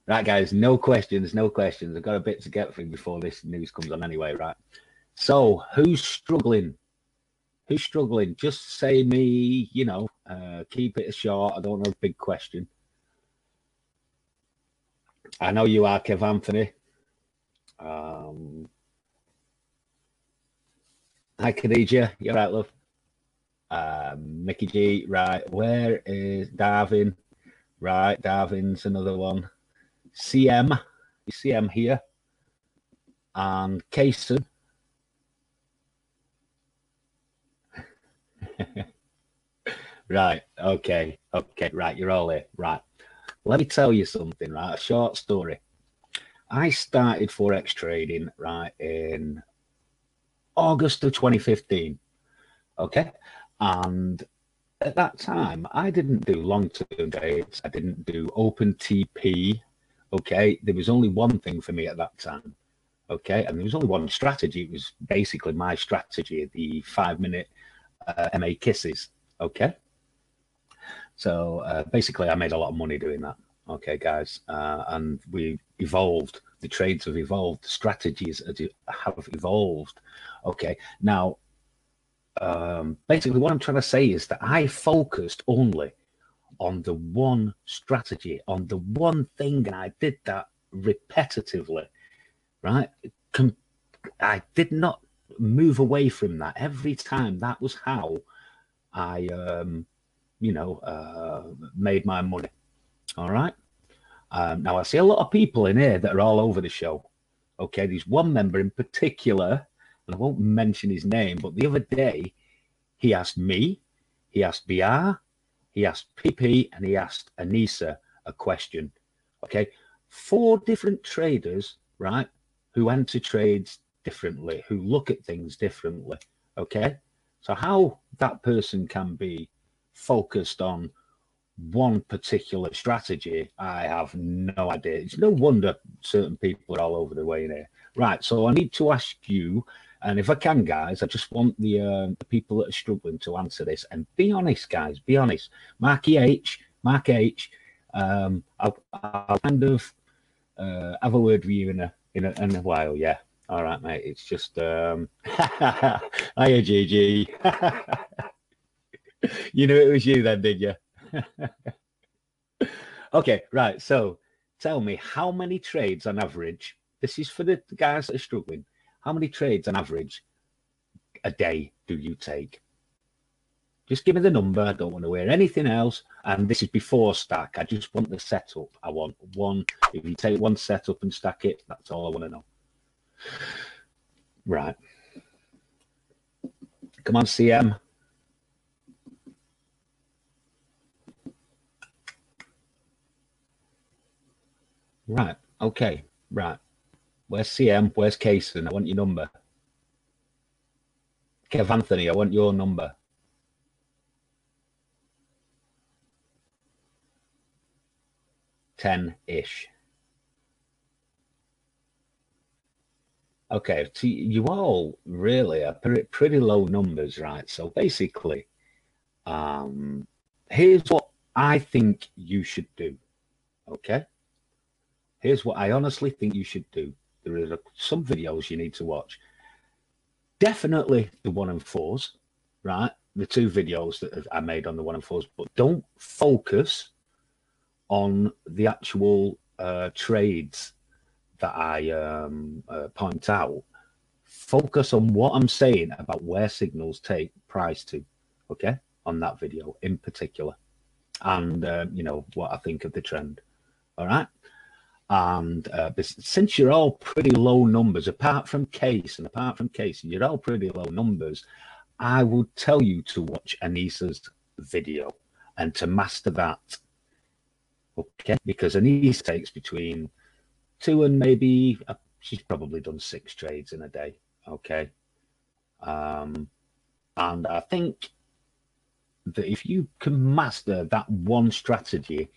Right, guys, no questions, no questions. I've got a bit to get through before this news comes on anyway, right? So, who's struggling? Who's struggling? Just say me, you know, keep it short. I don't know, big question. I know you are, Kev Anthony. Hi, Khadija. You're right, love. Mickey G, right. Where is Darwin? Right, Darwin's another one. CM, you see CM here. And Kaysen. Right, okay, right, you're all here. Right. Let me tell you something, right? A short story. I started Forex trading, right, in August of 2015. Okay. And at that time, I didn't do long-term trades. I didn't do open TP. Okay. There was only one thing for me at that time. Okay. And there was only one strategy. It was basically my strategy, the 5-minute MA kisses. Okay. So basically, I made a lot of money doing that. Okay, guys. And we evolved. The trades have evolved. The strategies have evolved. Okay. Now, basically what I'm trying to say is that I focused only on the one strategy, on the one thing, and I did that repetitively, right? I did not move away from that every time. That was how I, you know, made my money. All right. Now I see a lot of people in here that are all over the show. Okay, there's one member in particular, and I won't mention his name, but the other day he asked me, he asked BR, he asked PP, and he asked Anissa a question. Okay, 4 different traders, right, who enter trades differently, who look at things differently. Okay, so how that person can be focused on one particular strategy, I have no idea. It's no wonder certain people are all over the way in here. Right, so I need to ask you, and if I can, guys, I just want the people that are struggling to answer this. And be honest, guys, be honest. Mark H, I'll kind of have a word with you in a while, yeah. All right, mate, it's just, hiya, GG. You knew it was you then, did you? Okay, right. So tell me, how many trades on average, this is for the guys that are struggling, how many trades on average a day do you take? Just give me the number. I don't want to hear anything else. And this is before stack. I just want the setup. I want one. If you take one setup and stack it, that's all I want to know. Right. Come on, CM. Right. Okay. Right. Where's CM? Where's Kaysen? I want your number. Kev Anthony, I want your number. $10-ish. Okay, so you all really are pretty low numbers, right? So basically, here's what I think you should do. Okay, here's what I honestly think you should do. There are some videos you need to watch. Definitely the 1 and 4s, right? The 2 videos that I made on the 1 and 4s, but don't focus on the actual trades that I point out. Focus on what I'm saying about where signals take price to, okay, on that video in particular, and you know what I think of the trend. All right. And since you're all pretty low numbers, apart from Case, you're all pretty low numbers, I would tell you to watch Anissa's video and to master that. Okay, because Anissa takes between 2 and maybe, she's probably done 6 trades in a day. Okay. And I think that if you can master that one strategy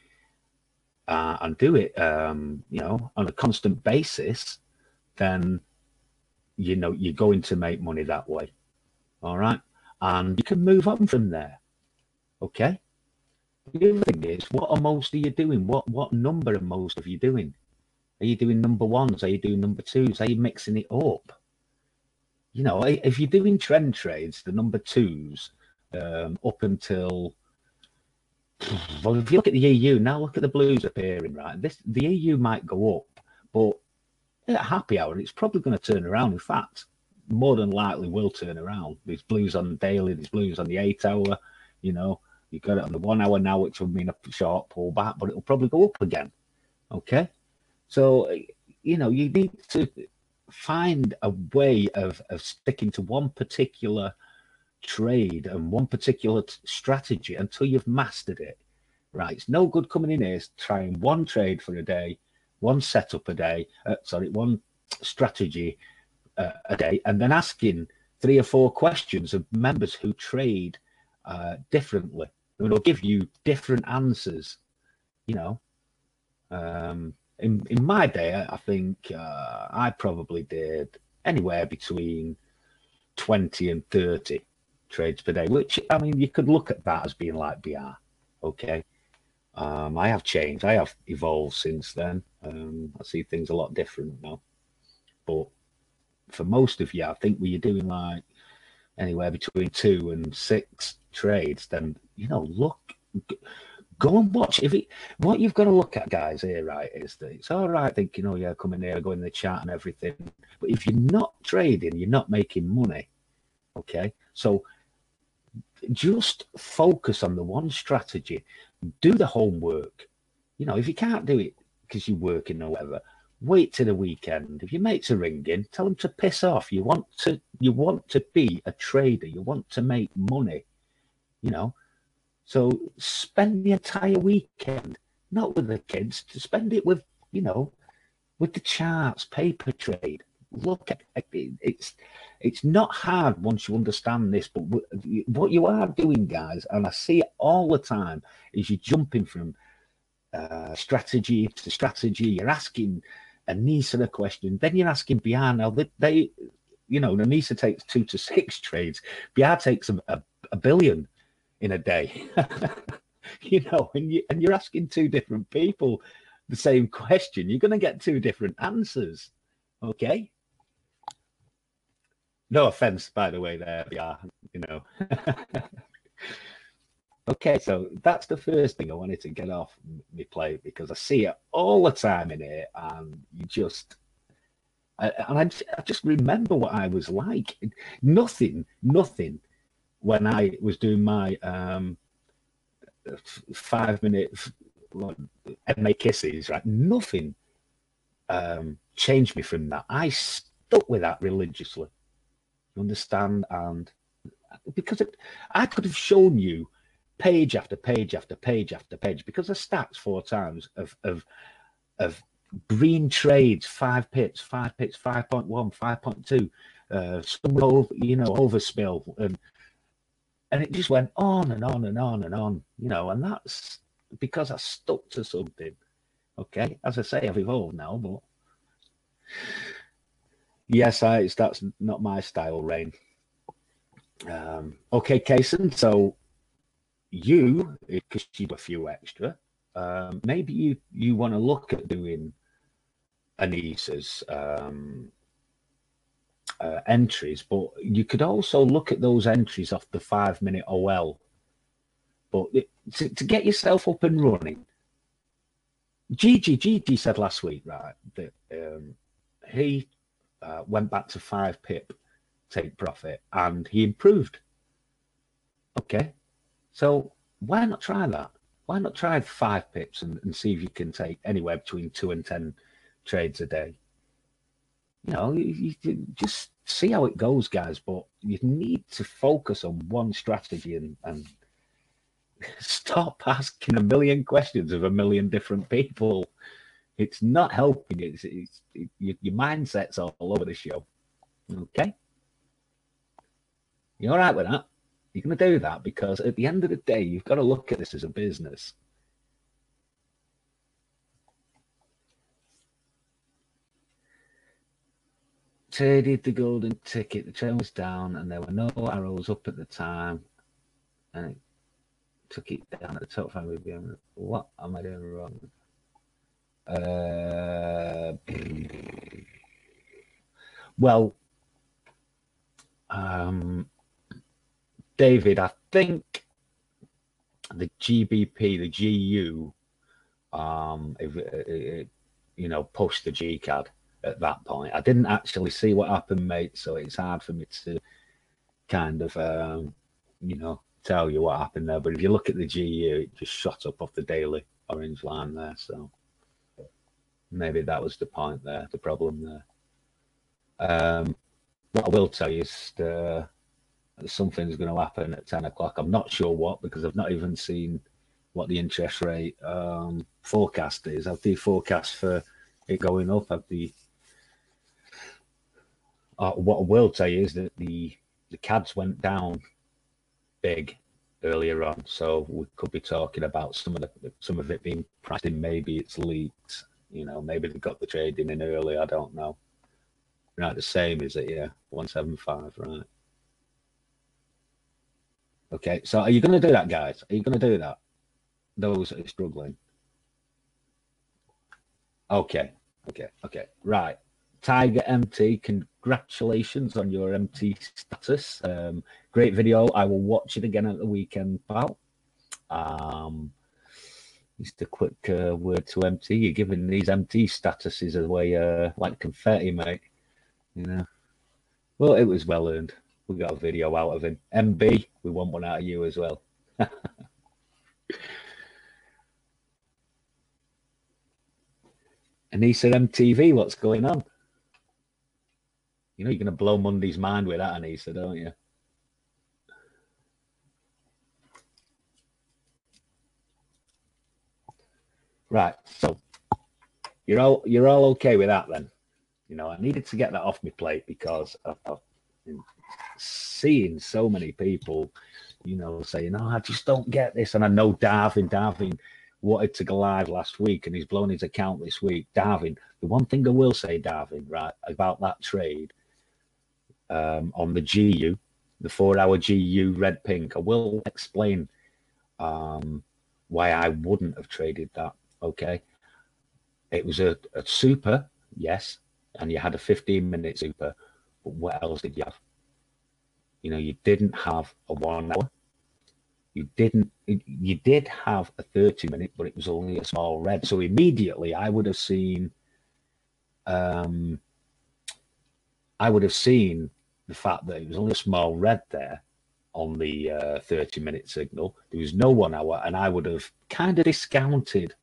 and do it, you know, on a constant basis, then, you know, you're going to make money that way. All right. And you can move on from there. Okay. The other thing is, what are most of you doing? What number are most of you doing? Are you doing number ones? Are you doing number twos? Are you mixing it up? You know, if you're doing trend trades, the number twos up until, well, if you look at the EU now, look at the blues appearing, right? The EU might go up, but at happy hour, it's probably going to turn around. In fact, more than likely will turn around. There's blues on the daily, there's blues on the 8 hour. You know, you got it on the 1 hour now, which will mean a short pullback, but it'll probably go up again. Okay, so you know, you need to find a way of sticking to one particular trade and one particular strategy until you've mastered it. Right, it's no good coming in here trying one trade for a day, one setup a day, one strategy a day, and then asking 3 or 4 questions of members who trade differently. It'll give you different answers. You know, in my day, I think I probably did anywhere between 20 and 30 trades per day, which, I mean, you could look at that as being like BR. Okay. I have changed. I have evolved since then. I see things a lot different now. But for most of you, I think when you're doing like anywhere between 2 and 6 trades, then, you know, go and watch. What you've got to look at, guys, here, right, is that it's all right thinking, oh yeah, come in here, go in the chat and everything. But if you're not trading, you're not making money. Okay, so just focus on the one strategy. Do the homework. You know, if you can't do it because you're working or whatever, wait till the weekend. If your mates are ringing, tell them to piss off. You want to be a trader. You want to make money. You know, so spend the entire weekend, not with the kids, to spend it with, you know, with the charts, paper trade. Look at it. It's not hard once you understand this, but what you are doing, guys, and I see it all the time, is you're jumping from strategy to strategy. You're asking Anissa a question, then you're asking BR. Now they you know, Anissa takes 2 to 6 trades. BR takes a billion in a day. You know, and you're asking 2 different people the same question. You're going to get 2 different answers. Okay. No offense, by the way, there, yeah, you know. Okay, so that's the first thing I wanted to get off my plate, because I see it all the time in here, and you just, I just remember what I was like. Nothing when I was doing my 5-minute MA kisses, right? Nothing changed me from that. I stuck with that religiously. You understand? And because I could have shown you page after page after page after page, because the stats 4 times of green trades, 5 pips, 5 pips, 5.1, 5.2, some over, you know, overspill, and it just went on and on and on and on, you know, and that's because I stuck to something. Okay, as I say, I've evolved now, but yes, that's not my style, Rain. Okay, Kaysen, so you, because you do a few extra, maybe you want to look at doing Anissa's entries, but you could also look at those entries off the 5-minute OL. But to get yourself up and running, Gigi said last week, right, that he went back to 5 pip take profit and he improved. Okay, so why not try that? Why not try 5 pips and see if you can take anywhere between 2 and 10 trades a day? You know, you just see how it goes, guys. But you need to focus on one strategy and stop asking a million questions of a million different people. It's not helping. Your mindset's all over the show. Okay, you all right with that? You're going to do that because at the end of the day, you've got to look at this as a business. Traded the golden ticket. The trend was down and there were no arrows up at the time. And took it down at the top 5 BPM. What am I doing wrong? Well, David, I think the GBP, the GU, you know, pushed the GCAD at that point. I didn't actually see what happened, mate, so it's hard for me to kind of, you know, tell you what happened there. But if you look at the GU, it just shot up off the daily orange line there. So maybe that was the point there, the problem there. What I will tell you is something's going to happen at 10 o'clock. I'm not sure what, because I've not even seen what the interest rate forecast is. I've the forecast for it going up. I've the what I will tell you is that the CADs went down big earlier on, so we could be talking about some of it being priced in. Maybe it's leaked, you know, maybe they got the trading in early, I don't know. Right, the same, is it? Yeah, 175, right. Okay, so are you going to do that, guys? Are you going to do that? Those that are struggling. Okay, right. Tiger MT, congratulations on your MT status. Great video. I will watch it again at the weekend, pal. Just a quick word to MT. You're giving these MT statuses away like confetti, mate. You know. Well, it was well earned. We got a video out of him. MB, we want one out of you as well. Anissa MTV, what's going on? You know, you're going to blow Monday's mind with that, Anissa, don't you? Right, so you're all okay with that then? You know, I needed to get that off my plate because I've been seeing so many people, you know, saying, "Oh, I just don't get this." And I know Darwin wanted to go live last week, and he's blown his account this week. Darwin, the one thing I will say, Darwin, right, about that trade on the GU, the 4-hour GU red pink, I will explain why I wouldn't have traded that. Okay, it was a super, yes, and you had a 15-minute super, but what else did you have? You know, you didn't have a 1 hour. You did have a 30-minute, but it was only a small red. So immediately I would have seen the fact that it was only a small red there on the 30-minute signal. There was no 1 hour, and I would have kind of discounted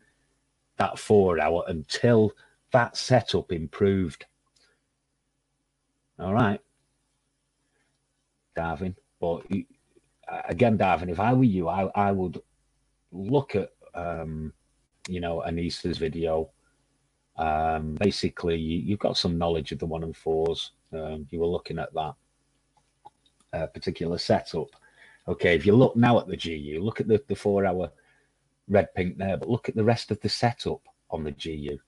that 4 hour until that setup improved. All right, Darwin. But again, Darwin, if I were you, I would look at you know, Anissa's video. Basically, you've got some knowledge of the 1 and 4s. You were looking at that particular setup. Okay, if you look now at the GU, look at the 4-hour red pink there, but look at the rest of the setup on the GU.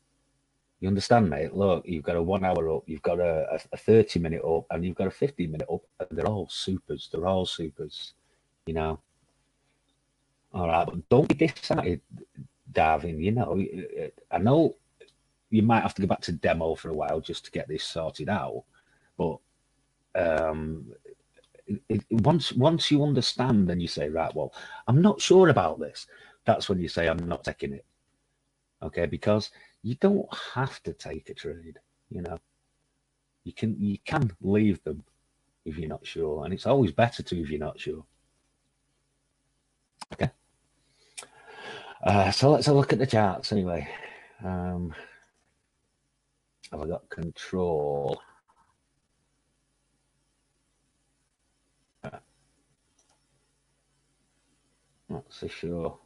You understand, mate? Look, you've got a 1 hour up, you've got a 30-minute up, and you've got a 15-minute up. And they're all supers. They're all supers, you know. All right, but don't be disappointed, Darwin. You know, I know you might have to go back to demo for a while just to get this sorted out, but once you understand and you say, right, well, I'm not sure about this, that's when you say, I'm not taking it. Okay, because you don't have to take a trade, you know. You can leave them if you're not sure, and it's always better to if you're not sure. Okay. So let's have a look at the charts anyway. Have I got control? Not so sure.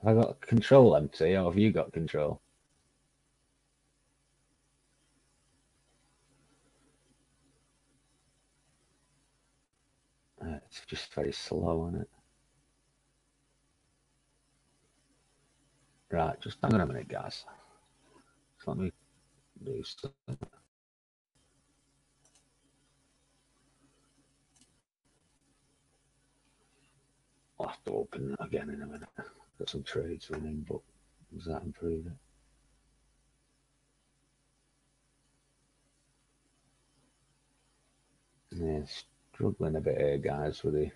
Have I got control, MT, or have you got control? It's just very slow, isn't it? Right, just hang on a minute, guys. So let me do something. I'll have to open that again in a minute. Got some trades running, but does that improve it? Yeah, struggling a bit here, guys, with the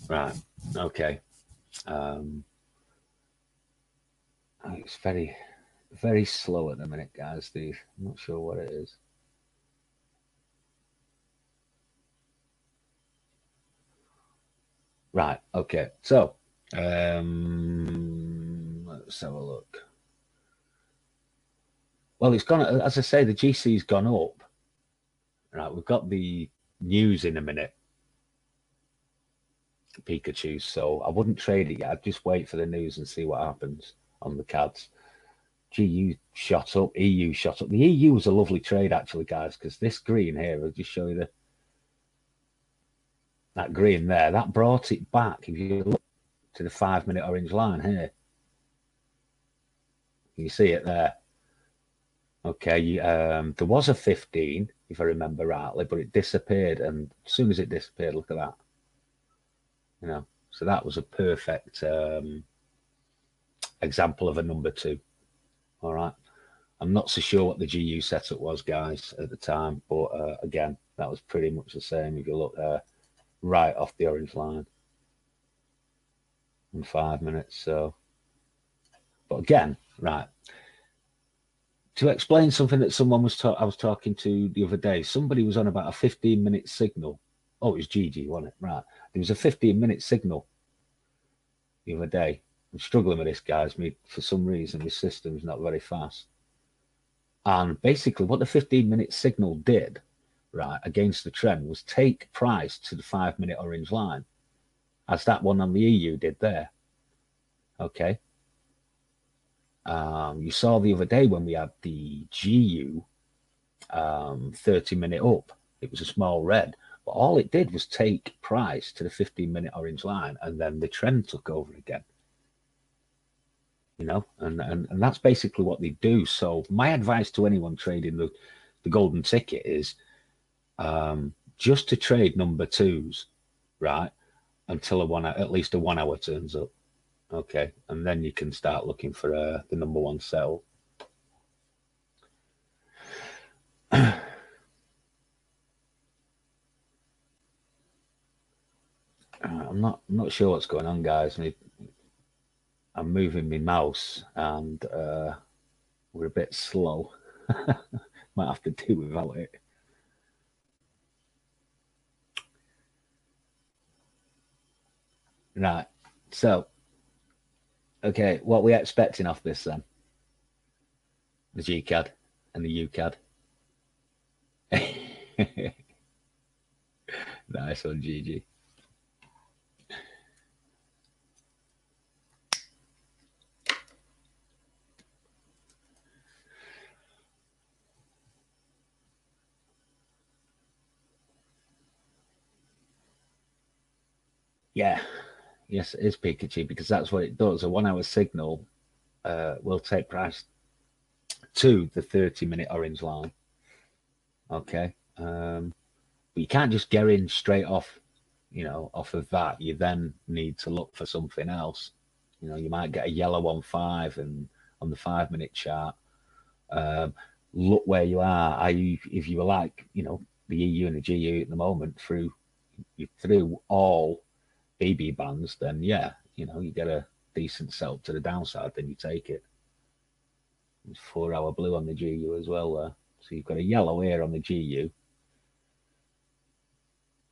right. Okay. It's very, very slow at the minute, guys. Steve, I'm not sure what it is. Right. Okay. So, let's have a look. Well, it's gone. As I say, the GC's gone up. Right. We've got the news in a minute. Pikachu. So I wouldn't trade it yet. I'd just wait for the news and see what happens on the cards. GU shot up, EU shot up. The EU was a lovely trade actually, guys, because this green here, I'll just show you that green there, that brought it back. If you look to the 5 minute orange line here, you see it there. Okay, there was a 15, if I remember rightly, but it disappeared, and as soon as it disappeared, look at that. You know, so that was a perfect example of a number 2. All right. I'm not so sure what the GU setup was, guys, at the time, but again, that was pretty much the same. If you look there, right off the orange line in 5 minutes. So, but again, right, to explain something that someone was I was talking to the other day, somebody was on about a 15-minute signal. Oh, it was GG, wasn't it? Right, there was a 15-minute signal the other day. I'm struggling with this, guys. For some reason, my system's not very fast. And basically, what the 15-minute signal did, right, against the trend was take price to the 5 minute orange line, as that one on the EU did there. Okay. You saw the other day when we had the GU 30-minute up, it was a small red, but all it did was take price to the 15-minute orange line, and then the trend took over again. You know, and that's basically what they do. So my advice to anyone trading the golden ticket is just to trade number 2s, right, until at least a 1 hour turns up. Okay, and then you can start looking for the number 1 sell. I'm not sure what's going on, guys. I'm moving my mouse, and we're a bit slow. Might have to do without it. Right. So, okay, what are we expecting off this then? The GCAD and the UCAD. Nice one, GG. Yeah, yes, it is Pikachu, because that's what it does. A 1 hour signal will take price to the 30-minute orange line. Okay. But you can't just get in straight off, you know, off of that. You then need to look for something else. You know, you might get a yellow on 5 and on the 5 minute chart. Look where you are. If you were like, you know, the EU and the GU at the moment through all BB bands, then yeah, you know, you get a decent sell to the downside, then you take it. It's 4 hour blue on the GU as well there. So you've got a yellow here on the GU.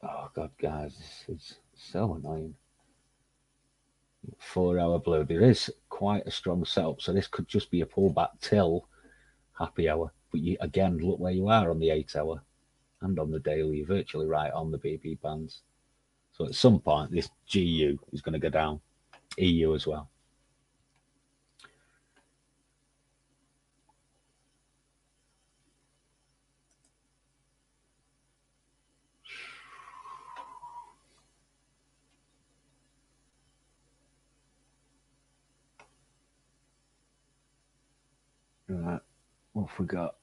Oh God, guys, this is so annoying. 4 hour blue. There is quite a strong setup, so this could just be a pullback till happy hour. But you again, look where you are on the 8 hour and on the daily. You're virtually right on the BB bands. So at some point, this GU is going to go down. EU as well. Right, what have we got?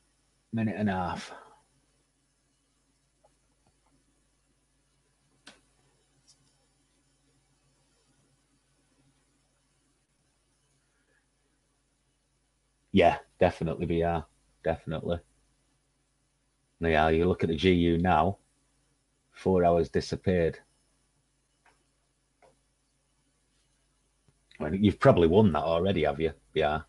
Minute and a half. Yeah, definitely VR. Definitely. Yeah, you look at the GU now, 4 hours disappeared. I mean, you've probably won that already, have you? Yeah.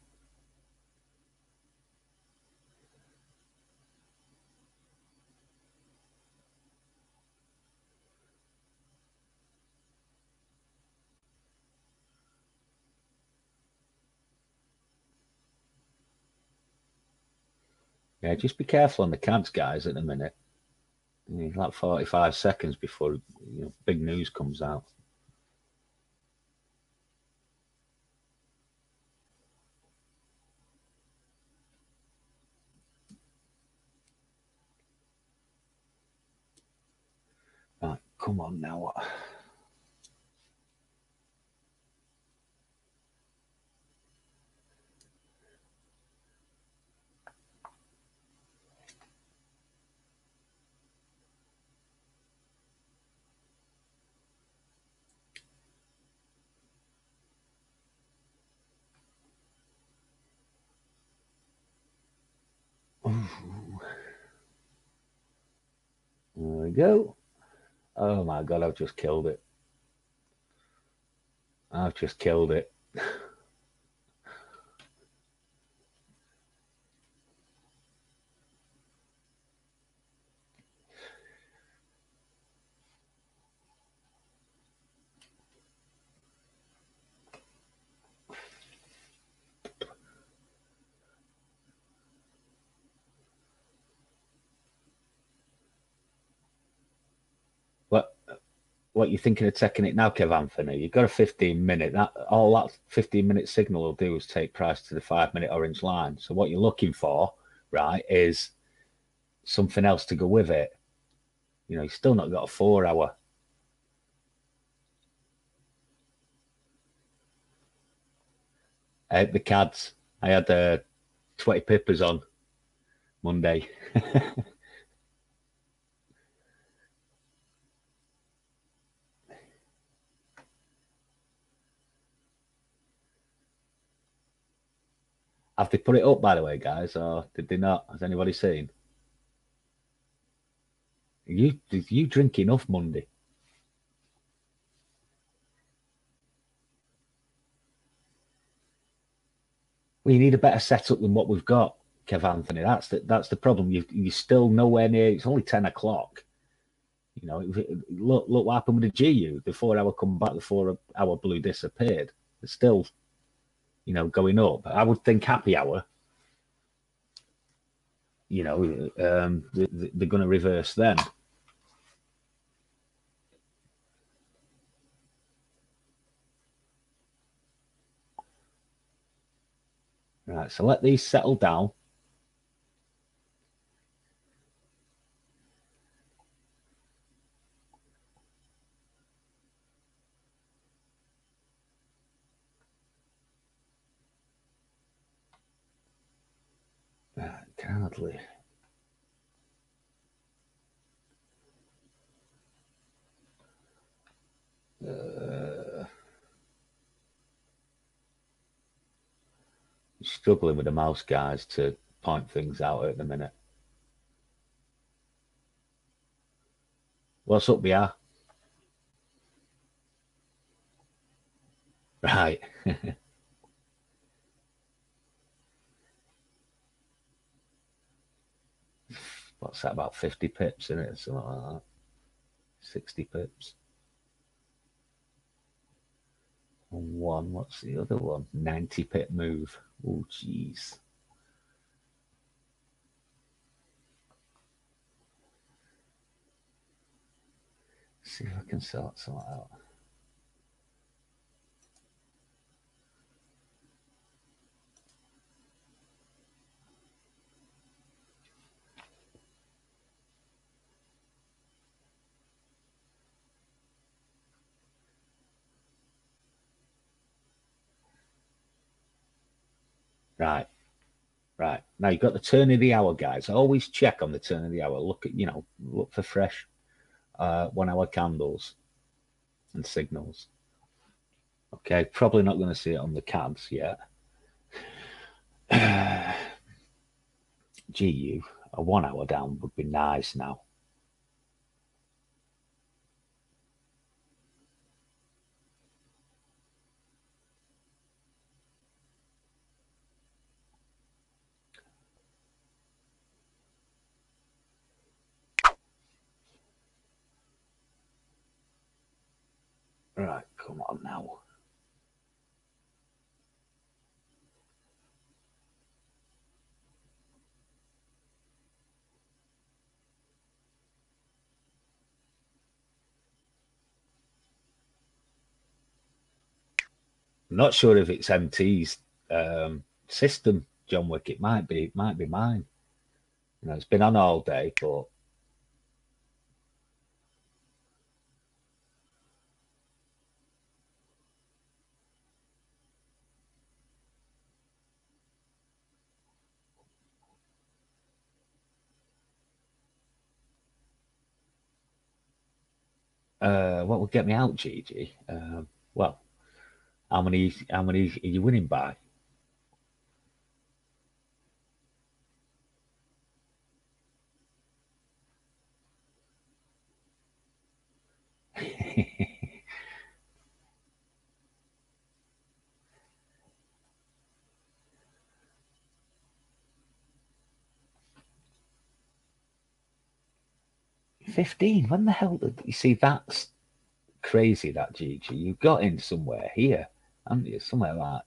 Yeah, just be careful on the CADs, guys, at the minute. Like 45 seconds before big news comes out. Right, come on now. There we go. Oh my God, I've just killed it. I've just killed it. What you thinking of taking it now, Kev Anthony? You've got a 15-minute. All that 15-minute signal will do is take price to the 5-minute orange line. So what you're looking for, right, is something else to go with it. You've still not got a 4 hour. The CADs. I had 20 pippers on Monday. Have they put it up, by the way, guys, or did they not? Has anybody seen? Did you drink enough Monday? Well, you need a better setup than what we've got, Kev Anthony. That's the problem. You're still nowhere near. It's only 10 o'clock. Look what happened with the GU. The 4 hour come back, the 4 hour blue disappeared. It's still, going up. I would think happy hour. They're going to reverse then. Right, so let these settle down. Right, hardly. Struggling with the mouse, guys, to point things out at the minute. What's up, BR? Right. What's that, about 50 pips in it? Something like that. 60 pips. One, what's the other one? 90 pip move. Oh, jeez. See if I can sort something out. Right. Right. Now you've got the turn of the hour, guys. Always check on the turn of the hour. Look at, look for fresh 1 hour candles and signals. Okay, probably not going to see it on the CADs yet. GU, a 1 hour down would be nice now. Right, come on now. I'm not sure if it's MT's system, John Wick. It might be mine. It's been on all day, but what would get me out, Gigi? Well, how many are you winning by? $15. When the hell did you see? That's crazy, that Gigi. You got in somewhere here, haven't you? Somewhere like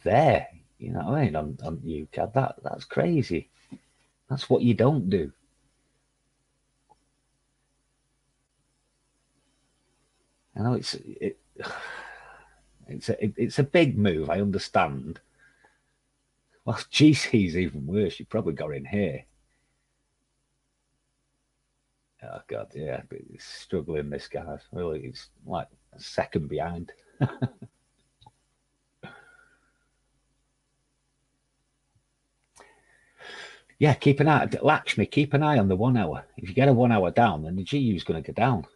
there. You know what I mean? On UCAD. That's crazy. That's what you don't do. I know it's a big move. I understand. Well, GC's even worse. You probably got in here. Oh God, yeah, but he's struggling. This guy really, he's like a second behind. Yeah, keep an eye. Lakshmi, keep an eye on the 1 hour. If you get a 1 hour down, then the GU is going to go down.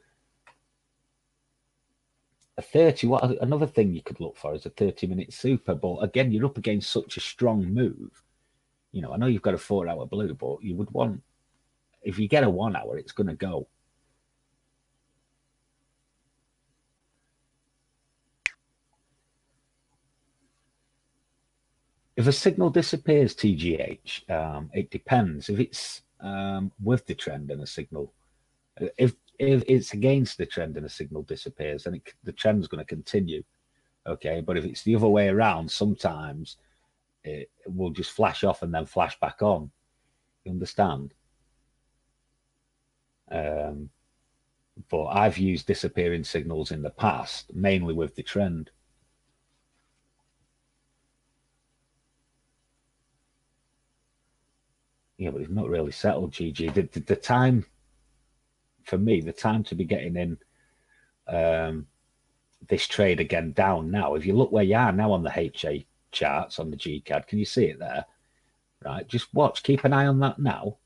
A 30. What another thing you could look for is a 30-minute super. But again, you're up against such a strong move. I know you've got a 4 hour blue, but you would want, if you get a 1 hour, it's going to go. If a signal disappears, TGH, it depends. If it's with the trend and a signal, if it's against the trend and a signal disappears, then the trend's going to continue. Okay, but if it's the other way around, sometimes it will just flash off and then flash back on. You understand? But I've used disappearing signals in the past, mainly with the trend. Yeah, but it's not really settled, GG. The time, for me, the time to be getting in this trade again down now, if you look where you are now on the HA charts on the GCAD, can you see it there? Right, just watch, keep an eye on that now.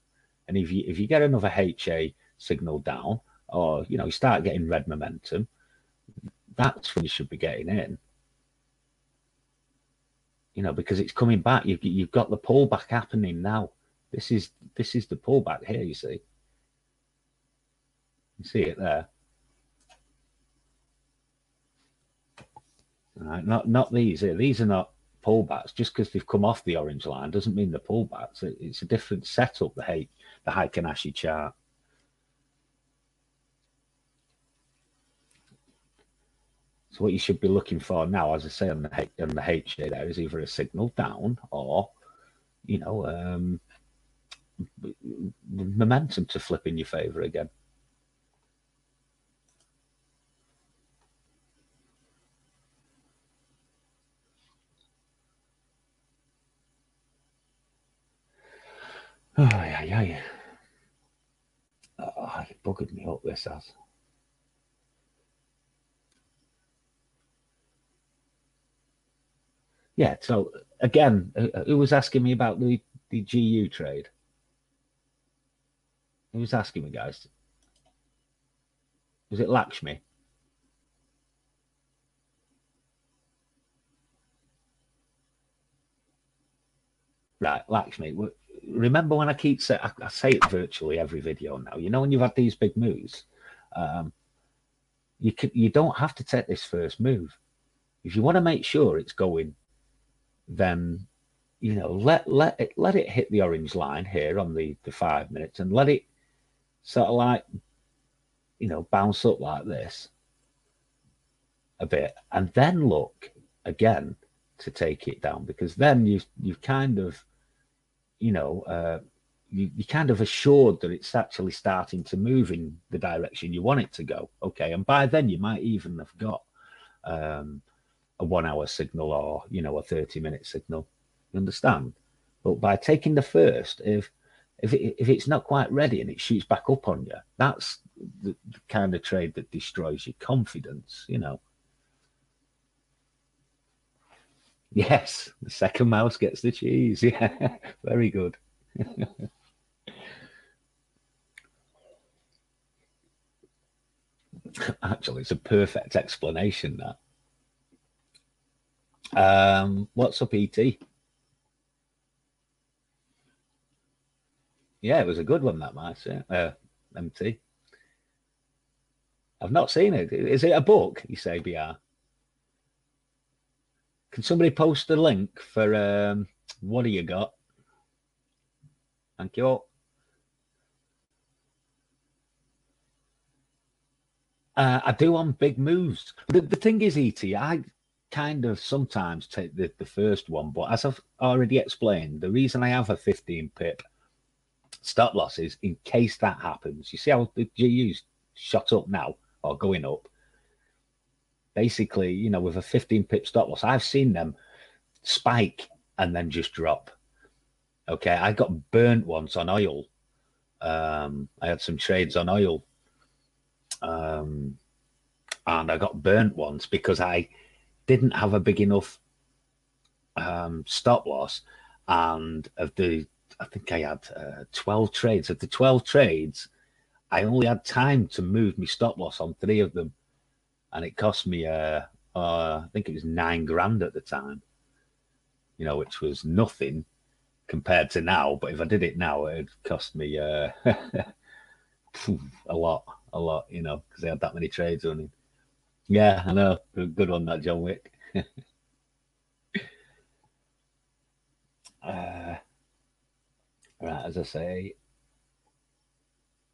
And if you get another HA signal down, or you start getting red momentum, that's when you should be getting in. Because it's coming back. You've got the pullback happening now. This is the pullback here. You see it there. All right, not these here. These are not pullbacks. Just because they've come off the orange line doesn't mean they're pullbacks. It's a different setup. The Heikin-Ashi chart. So what you should be looking for now, as I say on the HA, there is either a signal down or momentum to flip in your favor again. Oh yeah. Oh, you buggered me up, this has. Yeah, so again, who was asking me about the GU trade? Who was asking me, guys? Was it Lakshmi? Right, Lakshmi. Remember when I keep saying, I say it virtually every video now. You know, when you've had these big moves, you don't have to take this first move. If you want to make sure it's going, then you know let it hit the orange line here on the 5 minutes, and let it sort of like, you know, bounce up like this a bit, and then look again to take it down, because then you've kind of, you know, you kind of assured that it's actually starting to move in the direction you want it to go. Okay, and by then you might even have got a 1 hour signal, or, you know, a 30-minute signal. You understand? But by taking the first, if it's not quite ready and it shoots back up on you, that's the kind of trade that destroys your confidence, you know. Yes, the second mouse gets the cheese. Yeah, very good. Actually, it's a perfect explanation, that. What's up, ET? Yeah, it was a good one, that mouse. Yeah, MT. I've not seen it. Is it a book, you say, BR? Can somebody post a link for what do you got? Thank you. I do on big moves. The thing is, ET, I kind of sometimes take the first one, but as I've already explained, the reason I have a 15 pip stop loss is in case that happens. You see how the GU's shot up now, or going up? Basically, you know, with a 15 pip stop loss, I've seen them spike and then just drop. Okay, I got burnt once on oil. I had some trades on oil. And I got burnt once because I didn't have a big enough stop loss. And I think I had 12 trades. Of the 12 trades, I only had time to move my stop loss on 3 of them. And it cost me, I think it was 9 grand at the time, you know, which was nothing compared to now. But if I did it now, it'd cost me a lot, you know, because I had that many trades running. Yeah, I know. Good one, that John Wick. Right, as I say,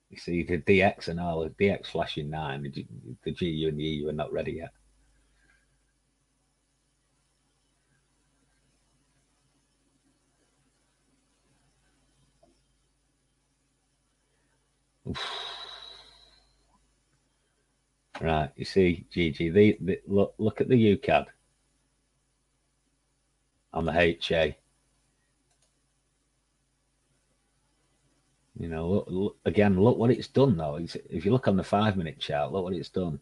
you see the DX and all, the DX flashing 9, the GU and the EU are not ready yet. Oof. Right, you see, GG, look at the UCAD on the HA. You know, look again, look what it's done though. If you look on the 5-minute chart, look what it's done.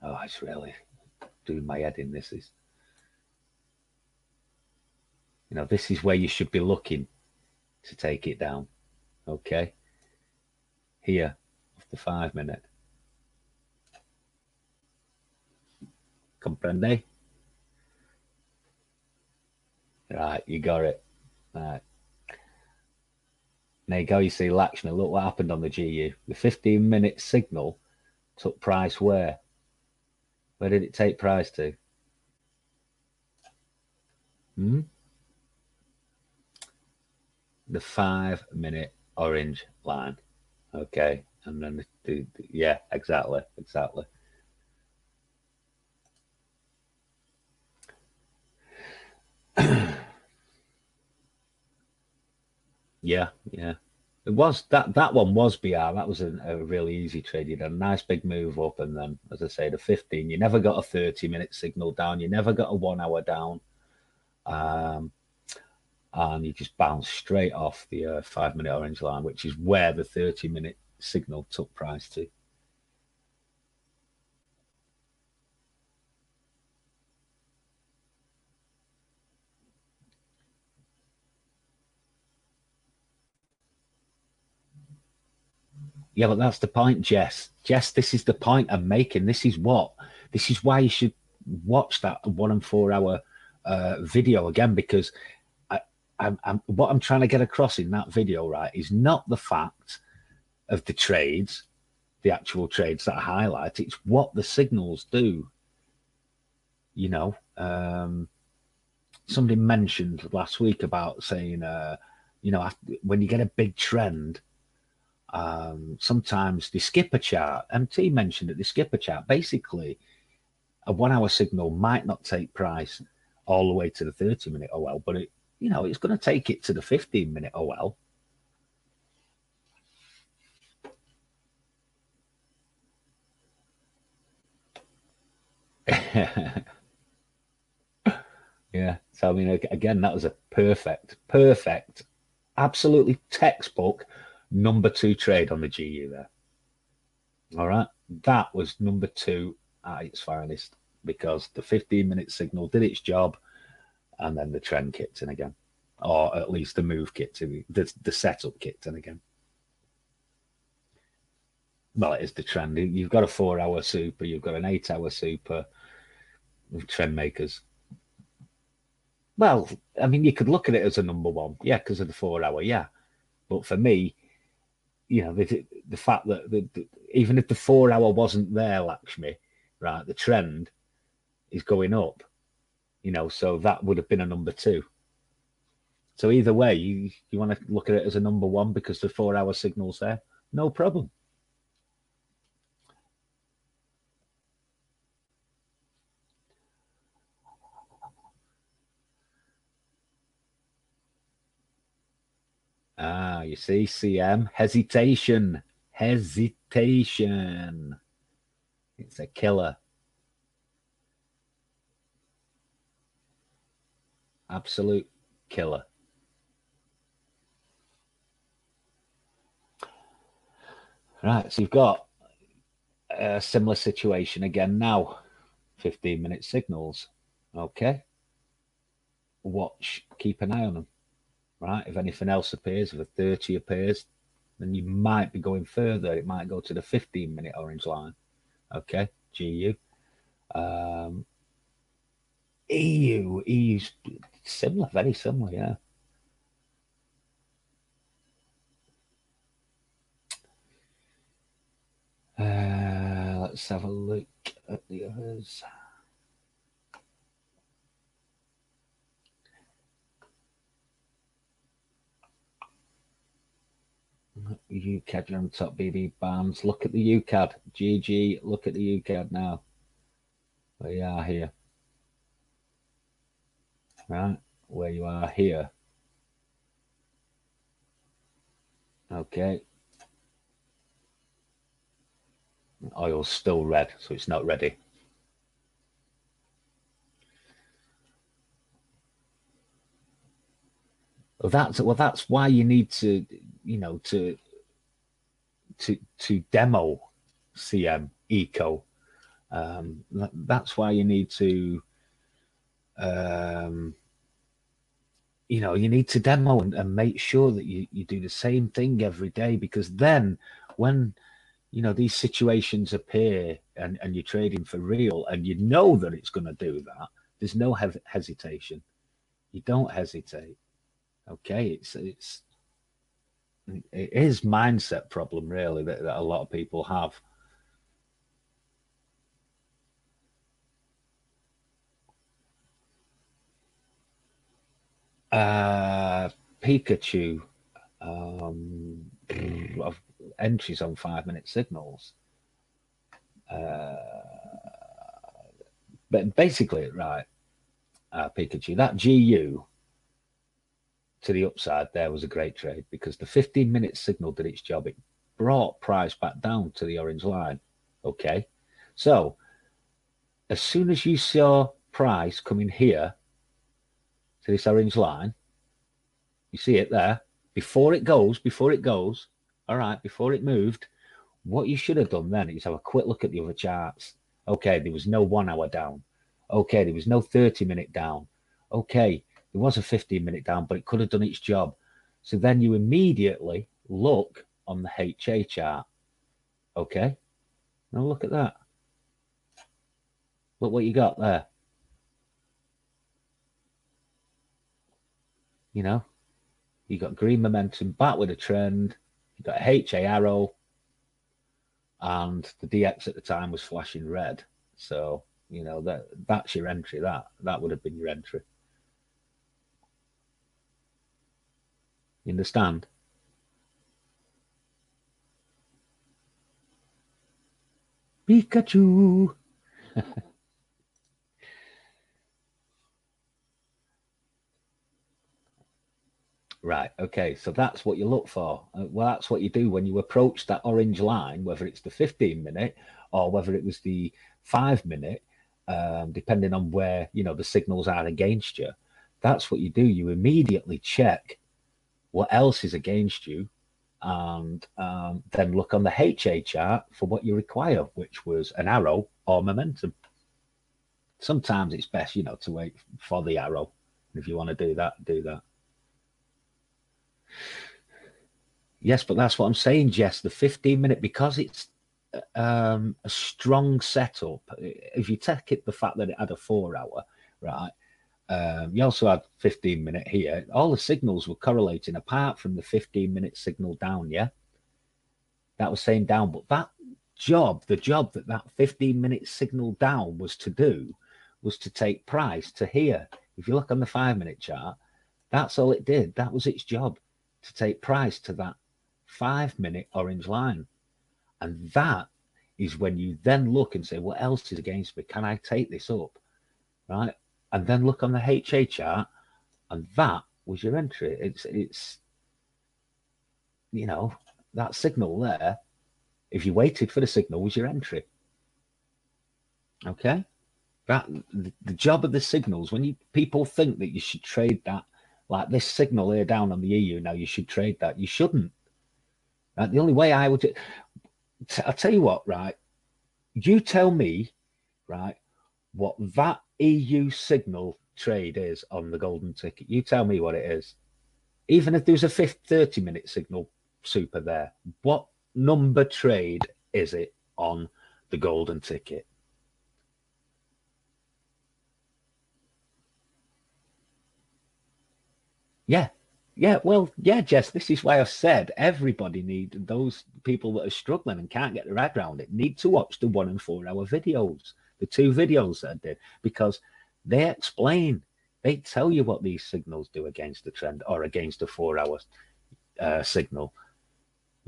Oh, it's really doing my head in. This is, you know, this is where you should be looking to take it down. Okay, here, off the 5-minute. Comprende? Right, you got it. Right. There you go. You see, Lakshmi, look what happened on the GU. The 15-minute signal took price where? Where did it take price to? The 5-minute orange line. Okay. And then yeah, exactly. Yeah. It was that one was BR. That was a really easy trade. You had a nice big move up, and then, as I say, the 15. You never got a 30-minute signal down. You never got a 1 hour down, and you just bounced straight off the 5-minute orange line, which is where the 30-minute signal took price to. Yeah, but that's the point, Jess. Jess, this is the point I'm making. This is why you should watch that 1 and 4 hour video again, because what I'm trying to get across in that video, right, is not the fact of the trades, the actual trades that I highlight. It's what the signals do. You know, somebody mentioned last week about saying, you know, when you get a big trend, sometimes the skipper chart, MT mentioned that the skipper chart, basically a 1 hour signal might not take price all the way to the 30-minute OL, but it, you know, it's going to take it to the 15-minute OL. Yeah. So, I mean, again, that was a perfect, absolutely textbook number 2 trade on the GU there. All right. That was number 2 at its finest, because the 15-minute signal did its job, and then the trend kicked in again, or at least the move kicked in, the setup kicked in again. Well, it is the trend. You've got a 4 hour super, you've got an 8 hour super with trend makers. Well, I mean, you could look at it as a number 1, yeah, because of the 4 hour, yeah. But for me, you know, the fact that even if the 4 hour wasn't there, Lakshmi, right, the trend is going up, you know, so that would have been a number 2. So either way, you want to look at it as a number 1 because the 4 hour signal's there, no problem. Ah, you see, CM, hesitation. It's a killer. Absolute killer. Right, so you've got a similar situation again now. 15-minute signals. Okay. Watch, keep an eye on them. Right, if anything else appears, if a 30 appears, then you might be going further. It might go to the 15-minute orange line. Okay, GU. EU's similar, very similar, yeah. Let's have a look at the others. UCAD, you're on top, BB Barnes. Look at the UCAD. GG, look at the UCAD now. We are here. Right, where you are here. Okay. Oil's still red, so it's not ready. Well, that's why you need to, you know, to demo CM Eco. That's why you need to, you know, you need to demo and make sure that you do the same thing every day, because then when, you know, these situations appear and you're trading for real and you know that it's going to do that, there's no hesitation. You don't hesitate. Okay, it is mindset problem really that a lot of people have. Pikachu, entries on 5-minute signals. But basically, right, Pikachu, that GU to the upside there was a great trade, because the 15-minute signal did its job. It brought price back down to the orange line. Okay, so as soon as you saw price coming here to this orange line, you see it there, before it goes, all right, before it moved, what you should have done then is have a quick look at the other charts. Okay, there was no 1 hour down. Okay, there was no 30-minute down. Okay, there was a 15-minute down, but it could have done its job. So then you immediately look on the HA chart. Okay, now look at that. Look what you got there. You know, you got green momentum back with a trend. You got a HA arrow, and the DX at the time was flashing red. So, you know, that's your entry. That would have been your entry. You understand? Pikachu. Right, okay, so that's what you look for. Well, that's what you do when you approach that orange line, whether it's the 15-minute or whether it was the 5-minute, depending on where, you know, the signals are against you. That's what you do. You immediately check what else is against you, and then look on the HA chart for what you require, which was an arrow or momentum. Sometimes it's best, you know, to wait for the arrow. If you want to do that, do that. Yes, but that's what I'm saying, Jess. The 15-minute, because it's a strong setup. If you take it, the fact that it had a 4-hour, right? You also had 15-minute here. All the signals were correlating apart from the 15-minute signal down. Yeah, that was saying down. But that job, the job that 15-minute signal down was to do, was to take price to here. If you look on the 5-minute chart, that's all it did. That was its job, to take price to that 5-minute orange line. And that is when you then look and say, what else is against me? Can I take this up? Right? And then look on the HA chart, and that was your entry. It's you know, that signal there, if you waited for the signal, was your entry. Okay? That the job of the signals, when people think that you should trade that, like this signal here down on the EU, now you should trade that. You shouldn't. Right? The only way I would, I'll tell you what, right? You tell me, right, what that EU signal trade is on the golden ticket. You tell me what it is. Even if there's a 30-minute signal super there, what number trade is it on the golden ticket? Yeah. Yeah, well, yeah, Jess, this is why I've said everybody needs, those people that are struggling and can't get their head around it, need to watch the 1 and 4 hour videos, the 2 videos that I did, because they explain, they tell you what these signals do against the trend or against a 4-hour signal.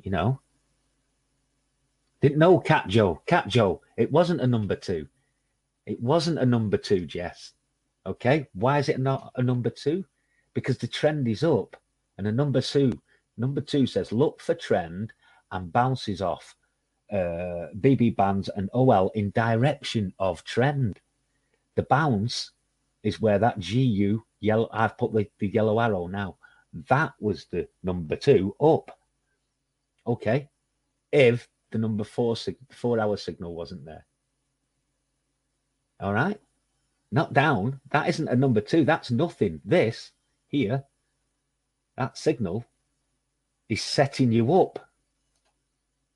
You know, didn't know Cat Joe, it wasn't a number 2. It wasn't a number 2, Jess. Okay, why is it not a number 2? Because the trend is up, and a number two says look for trend and bounces off BB bands and OL in direction of trend. The bounce is where that GU yellow, I've put the yellow arrow now, that was the number 2 up. Okay, if the number 4-hour signal wasn't there. All right, not down. That isn't a number 2. That's nothing. This here, that signal is setting you up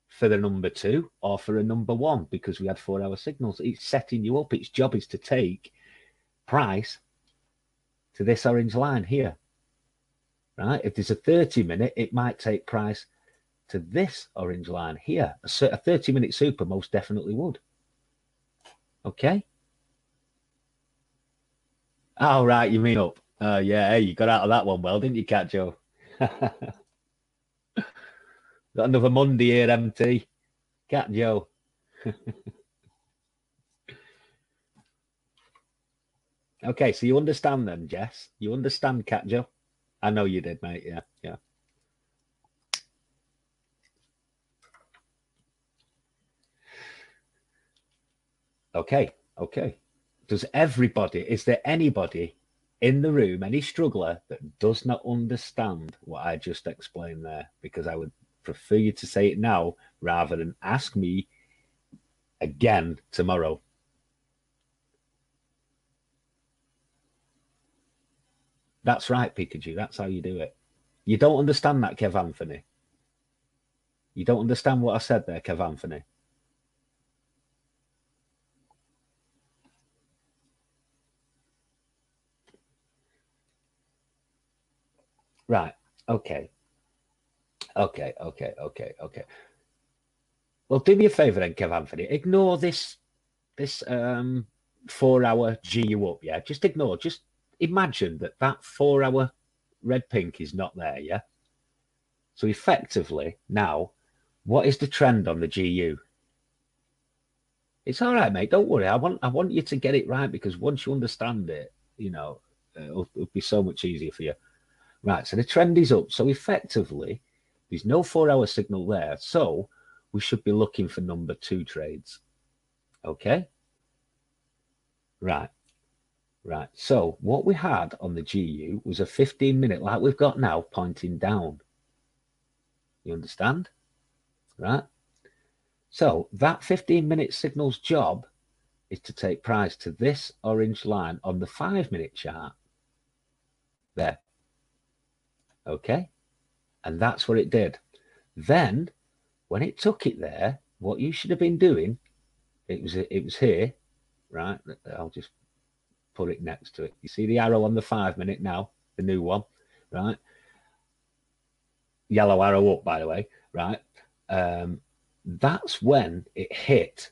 for the number 2 or for a number 1, because we had 4-hour signals. It's setting you up. Its job is to take price to this orange line here, right? If there's a 30-minute, it might take price to this orange line here. A 30-minute super most definitely would. Okay. Oh, right, you mean up. Yeah, hey, you got out of that one well, didn't you, Cat Joe? Got another Monday here, MT. Cat Joe. Okay, so you understand then, Jess? You understand, Cat Joe? I know you did, mate. Yeah, yeah. Okay, okay. Is there anybody in the room, any struggler that does not understand what I just explained there? Because I would prefer you to say it now rather than ask me again tomorrow. That's right, Pikachu. That's how you do it. You don't understand that, Kev Anthony. You don't understand what I said there, Kev Anthony? Right. Okay. Okay. Well, do me a favor then, Kev Anthony. Ignore this 4-hour GU up, yeah? Just ignore. Just imagine that 4-hour red pink is not there, yeah? So effectively, now, what is the trend on the GU? It's all right, mate. Don't worry. I want you to get it right, because once you understand it, it'll be so much easier for you. Right, so the trend is up. So effectively, there's no 4-hour signal there. So we should be looking for number 2 trades. Okay? Right. So what we had on the GU was a 15-minute, like we've got now, pointing down. You understand? Right? So that 15-minute signal's job is to take price to this orange line on the 5-minute chart. There. Okay? And that's what it did. Then, when it took it there, what you should have been doing, it was here, right? I'll just put it next to it. You see the arrow on the 5-minute now, the new one, right? Yellow arrow up, by the way, right? That's when it hit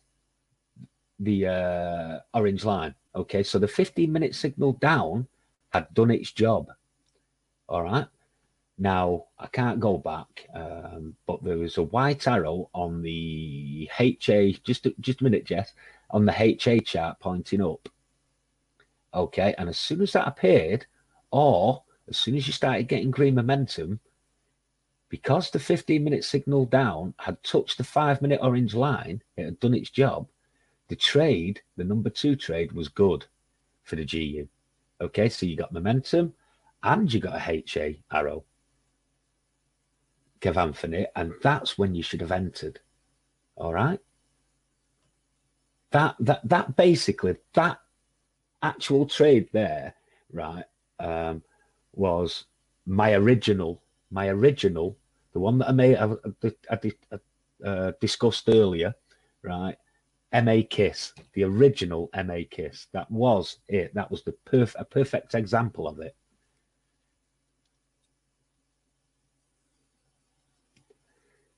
the orange line. Okay, so the 15-minute signal down had done its job. All right. Now, I can't go back, but there was a white arrow on the HA, just a minute, Jess, on the HA chart pointing up. Okay, and as soon as that appeared, or as soon as you started getting green momentum, because the 15-minute signal down had touched the 5-minute orange line, it had done its job, the trade, the number 2 trade, was good for the GU. Okay, so you got momentum and you got a HA arrow, Kev Anthony, and that's when you should have entered. All right. That basically, that actual trade there, right, was my original, the one that I discussed earlier, right? MA Kiss, the original MA Kiss. That was it. That was a perfect example of it.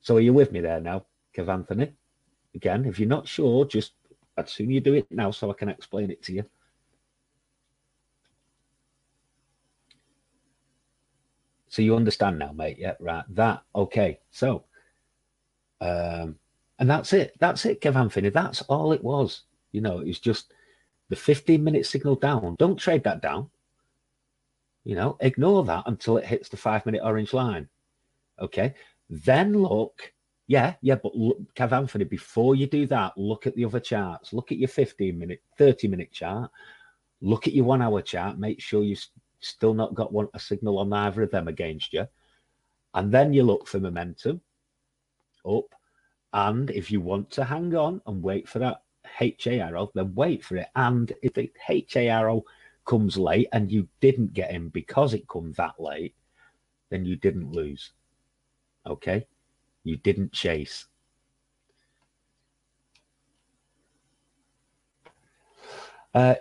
So are you with me there now, Kev Anthony? Again, if you're not sure, just I'd sooner you do it now so I can explain it to you. So you understand now, mate? Yeah, right. That, okay. So, and that's it. That's it, Kev Anthony. That's all it was. It was just the 15-minute signal down. Don't trade that down. Ignore that until it hits the 5-minute orange line. Okay. Then look. Yeah, but look, Kev Anthony, before you do that, look at the other charts. Look at your 15-minute, 30-minute chart. Look at your 1-hour chart. Make sure you still not got a signal on either of them against you. And then you look for momentum up. And if you want to hang on and wait for that HA arrow, then wait for it. And if the HA arrow comes late and you didn't get in because it comes that late, then you didn't lose. Okay? You didn't chase.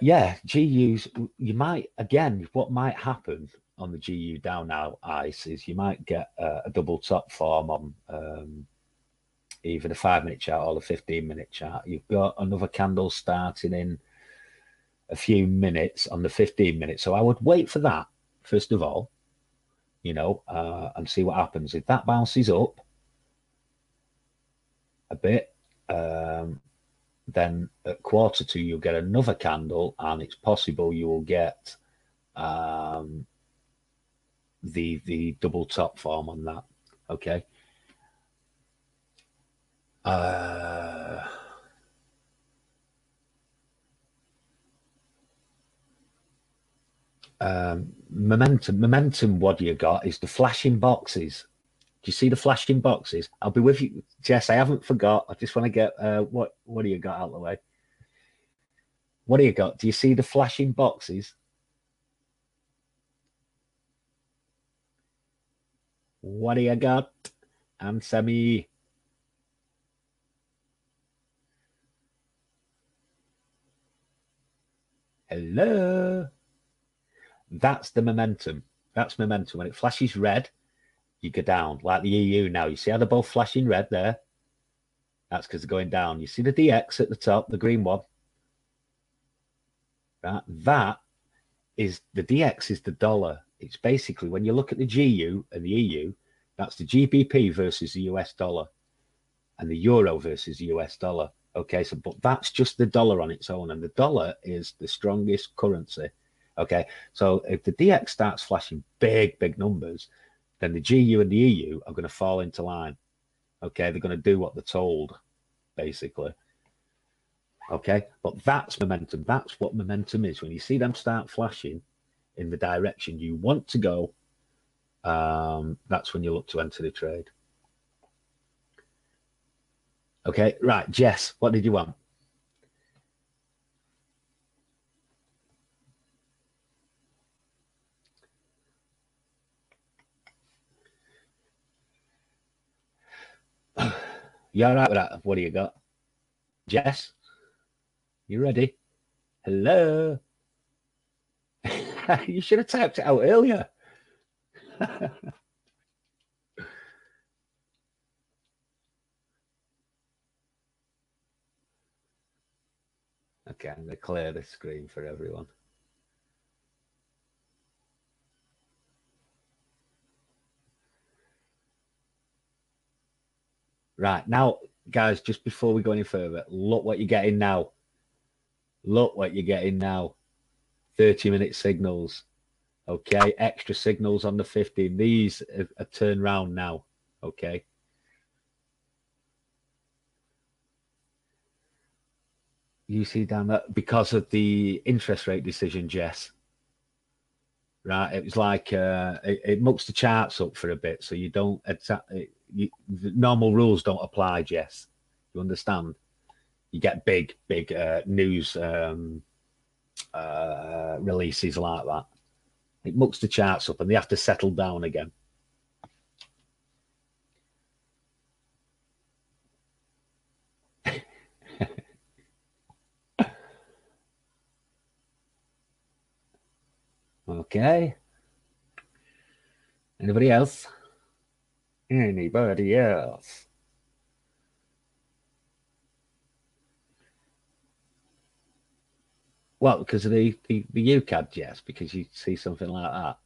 Yeah, GUs, you might, again, what might happen on the GU down now ice is you might get a double top form on either the 5-minute chart or the 15-minute chart. You've got another candle starting in a few minutes on the 15-minute. So I would wait for that, first of all, and see what happens. If that bounces up a bit, then at 1/4 you'll get another candle, and it's possible you will get the double top form on that. Okay. Momentum, what you got is the flashing boxes. Do you see the flashing boxes? I'll be with you, Jess. I haven't forgot. I just want to get what do you got out of the way? What do you got? Do you see the flashing boxes? What do you got? Answer me. Hello. That's the momentum. That's momentum. When it flashes red, you go down, like the EU now. You see how they're both flashing red there? That's because they're going down. You see the DX at the top, the green one? Right? That is, the DX is the dollar. It's basically, when you look at the GU and the EU, that's the GBP versus the US dollar and the euro versus the US dollar. Okay, so, but that's just the dollar on its own, and the dollar is the strongest currency. Okay, so if the DX starts flashing big numbers, then the GU and the EU are going to fall into line. Okay, they're going to do what they're told, basically. Okay, but that's momentum. That's what momentum is. When you see them start flashing in the direction you want to go, that's when you look to enter the trade. Okay, right, Jess, what did you want? You all right with that? What do you got? Jess? You ready? Hello? You should have typed it out earlier. Okay, I'm going to clear the screen for everyone. Right, now, guys, just before we go any further, look what you're getting now. Look what you're getting now. 30-minute signals. Okay, extra signals on the 15. These are turned round now. Okay. You see down that because of the interest rate decision, Jess. Right, it was like it mucks the charts up for a bit, so you don't exactly. The normal rules don't apply, Jess. You understand? You get big news releases like that. It mucks the charts up, and they have to settle down again. Okay. Anybody else? Anybody else? Well, because of the UCAD, yes, because you see something like that.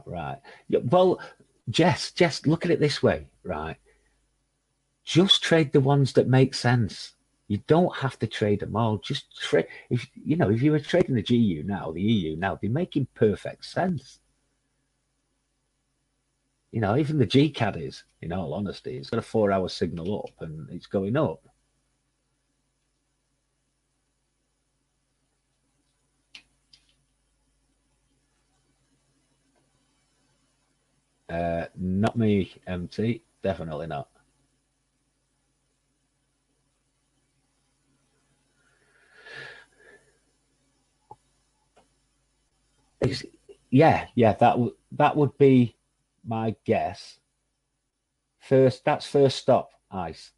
Right. Yeah, well, Jess, look at it this way, right? Just trade the ones that make sense. You don't have to trade them all. Just trade. If if you were trading the GU now, the EU now, they're making perfect sense. Even the GCAD is, in all honesty, it's got a 4-hour signal up and it's going up. Not me, MT. Definitely not. Yeah, that would be my guess. That's first stop, ice.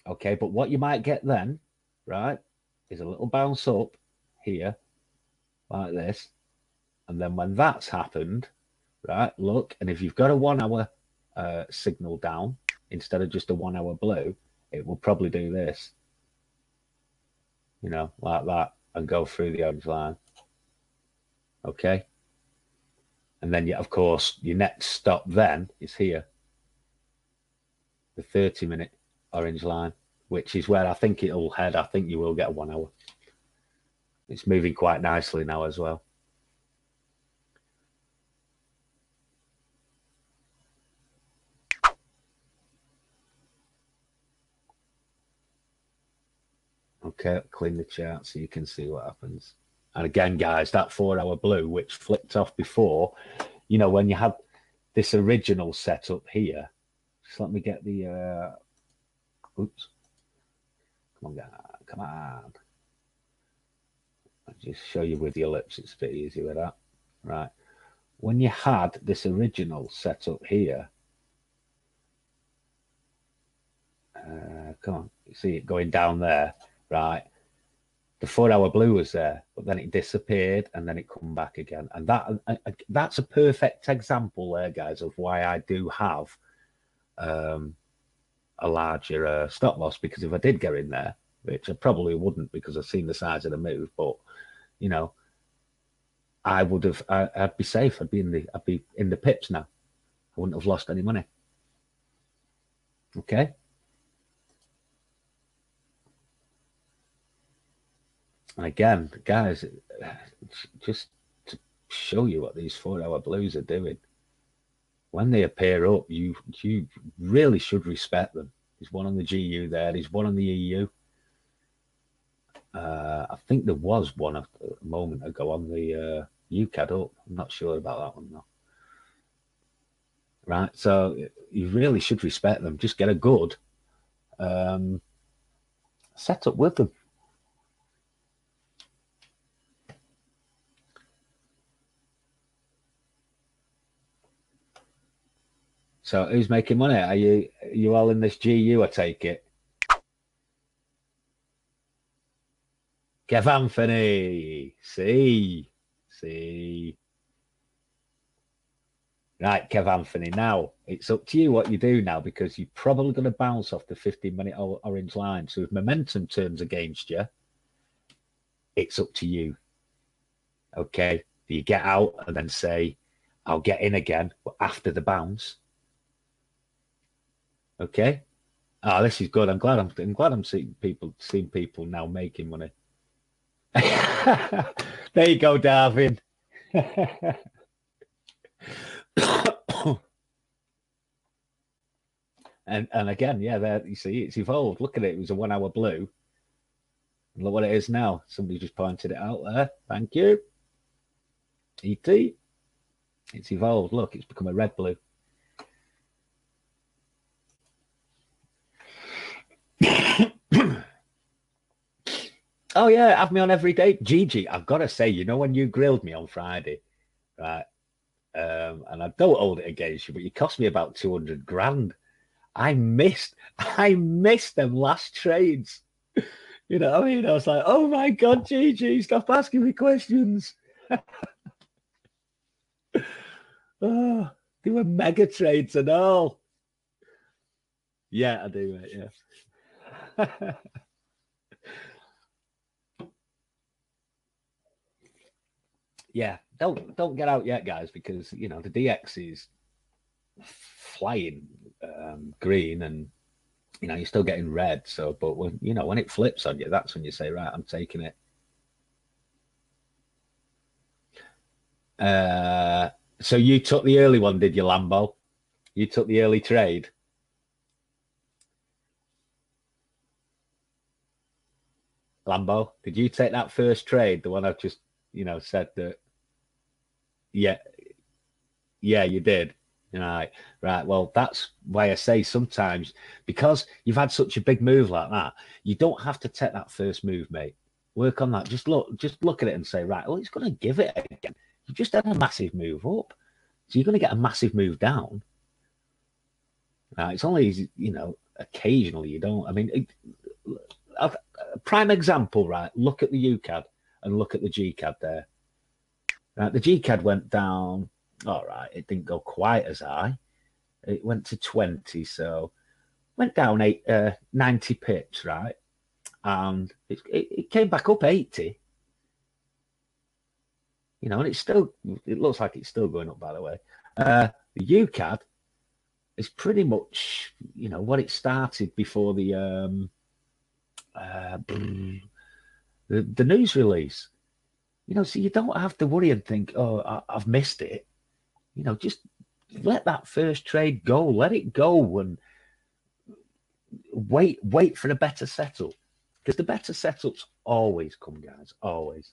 Okay, but what you might get then, right, is a little bounce up here, like this. And then when that's happened, right, look, and if you've got a 1-hour signal down instead of just a 1-hour blue, it will probably do this, like that, and go through the orange line. Okay. And then, of course, your next stop then is here, the 30-minute orange line, which is where I think it'll head. I think you will get a 1-hour. It's moving quite nicely now as well. Okay, clean the chart so you can see what happens. And again, guys, that 4-hour blue, which flicked off before, when you had this original setup here, just let me get the, oops. Come on, guys, come on. I'll just show you with the ellipse. It's a bit easier with that. Right. when you had this original set up here, come on, you see it going down there, right? The 4 hour blue was there, but then it disappeared and then it come back again. And that's a perfect example there, guys, of why I do have a larger stop loss, because if I did get in there, which I probably wouldn't because I've seen the size of the move, but you know, I would have, I'd be safe. I'd be in the pips now. I wouldn't have lost any money. Okay. And again, guys, just to show you what these 4 hour blues are doing. When they appear up, you really should respect them. There's one on the GU there. There's one on the EU. I think there was one a moment ago on the UCAD up. I'm not sure about that one though. Right, so you really should respect them. Just get a good setup with them. So who's making money? Are you all in this GU, I take it? Kev Anthony. See. Right, Kev Anthony. Now, it's up to you what you do now, because you're probably going to bounce off the 15-minute orange line. So if momentum turns against you, it's up to you. Okay? You get out and then say, I'll get in again after the bounce. Okay? Oh, this is good. I'm glad I'm seeing people now making money. There you go, Darwin. and again, yeah, there you see it's evolved. Look at it. It was a 1 hour blue. Look what it is now. Somebody just pointed it out there. Thank you. ET. It's evolved. Look, it's become a red blue. Oh yeah, have me on every day. Gigi, I've got to say, you know, when you grilled me on Friday, right? And I don't hold it against you, but you cost me about 200 grand. I missed them last trades. You know what I mean? I was like, oh my God, Gigi, stop asking me questions. Oh, they were mega trades and all. Yeah, I do, mate, yeah. Yeah, don't get out yet, guys, because you know the DX is flying green, and you know you're still getting red. So, but when you know when it flips on you, that's when you say, right, I'm taking it. So you took the early one, did you, Lambo? You took the early trade. Lambo, did you take that first trade? The one I've just, you know, said that. Yeah, yeah, you did. Right, right. Well, that's why I say sometimes, because you've had such a big move like that, you don't have to take that first move, mate. Work on that. Just look at it and say, right, well, it's going to give it again. You've just had a massive move up, so you're going to get a massive move down. It's only, you know, occasionally you don't. I mean, a prime example, right? Look at the UCAD and look at the GCAD there. Right, the GCAD went down. All right, it didn't go quite as high. It went to 20, so went down 90 pips, right? And it came back up 80. You know, and it looks like it's still going up, by the way. The UCAD is pretty much, you know, what it started before the news release. You know, so you don't have to worry and think, oh, I've missed it. You know, just let that first trade go, let it go, and wait for a better setup, because the better setups always come, guys, always.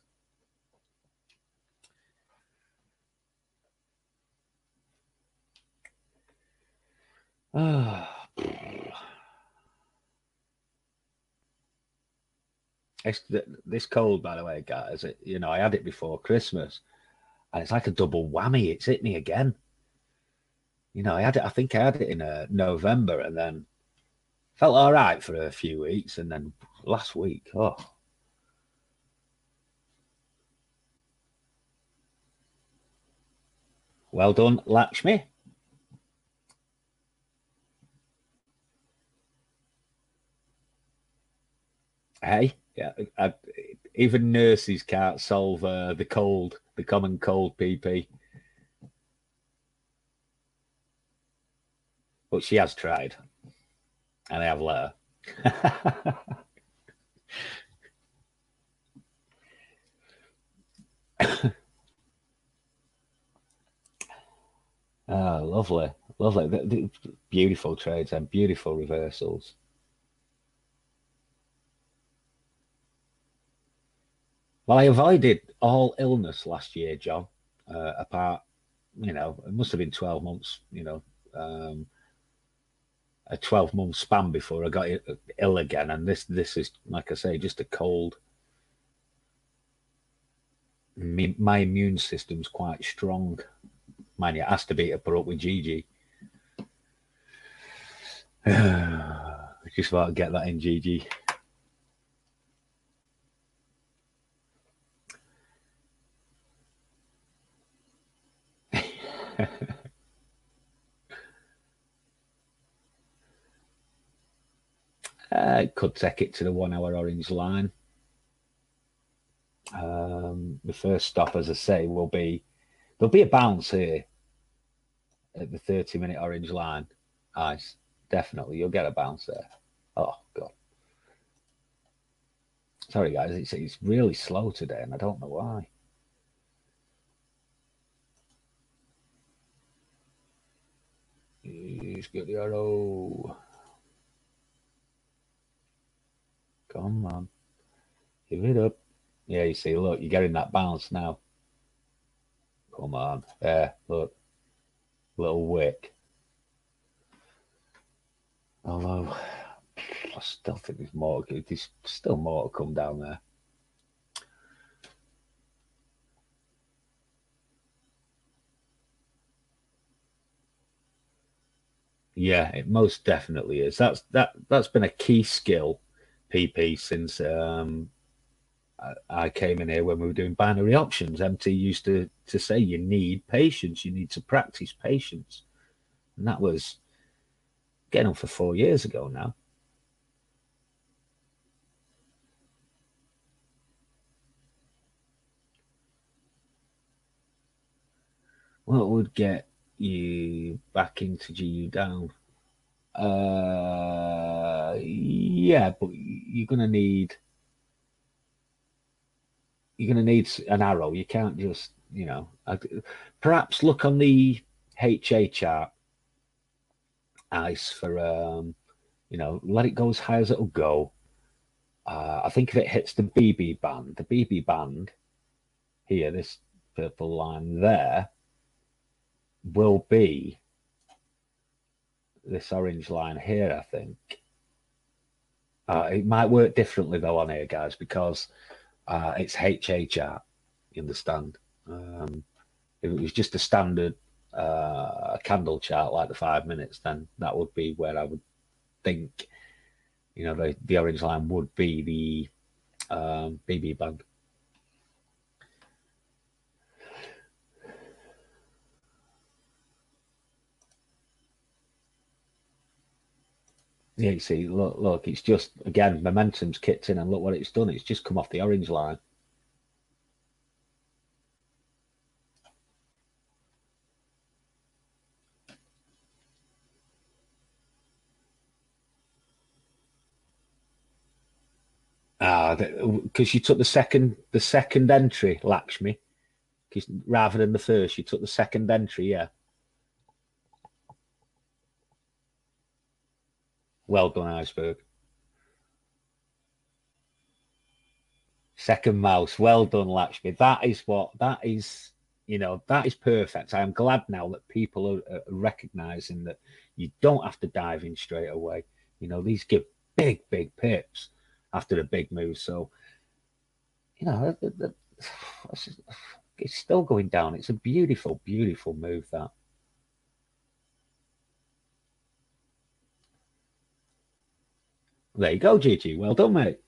This cold, by the way, guys, you know, I had it before Christmas, And it's like a double whammy. It's hit me again. You know, I think I had it in November, and then felt all right for a few weeks, and then last week, oh. Well done, Lakshmi. Hey, yeah, even nurses can't solve the cold, the common cold PP. But she has tried, and I have let her. Oh, lovely, lovely. Beautiful trades and beautiful reversals. Well, I avoided all illness last year, John. Apart, you know, it must have been 12 months, you know, a 12-month span before I got ill again. And this is, like I say, just a cold. My immune system's quite strong. Mind you, it has to be to put up with Gigi. I just want to get that in, Gigi. Could take it to the 1 hour orange line. The first stop, as I say, will be, there'll be a bounce here at the 30-minute orange line. Nice. Definitely, you'll get a bounce there. Oh, God. Sorry, guys, it's really slow today, and I don't know why. He's got the arrow. Come on. Give it up. Yeah, you see, look, you're getting that bounce now. Come on. There, look. Little wick. Although, I still think there's still more to come down there. Yeah, it most definitely is. That's been a key skill, PP, since I came in here when we were doing binary options. MT used to say you need patience, you need to practice patience. And that was getting on for 4 years ago now. What would get you back into GU down? Yeah, but you're gonna need an arrow. You can't just, you know, perhaps look on the HA chart, ICE, for you know, let it go as high as it'll go. I think if it hits the BB band here, this purple line there, will be this orange line here, I think. It might work differently though on here, guys, because it's HA chart, you understand? If it was just a standard candle chart like the 5 minutes, then that would be where I would think, you know, the orange line would be the BB band. Yeah, you see, look, it's just, again, momentum's kicked in, and look what it's done. It's just come off the orange line. Because you took the second entry, Lakshmi, rather than the first, you took the second entry, yeah. Well done, Iceberg. Second mouse, well done, Lakshmi. That is, you know, that is perfect. I am glad now that people are recognizing that you don't have to dive in straight away. You know, these give big pips after the big move. So, you know, it's still going down. It's a beautiful, beautiful move, that. There you go, GG. Well done, mate.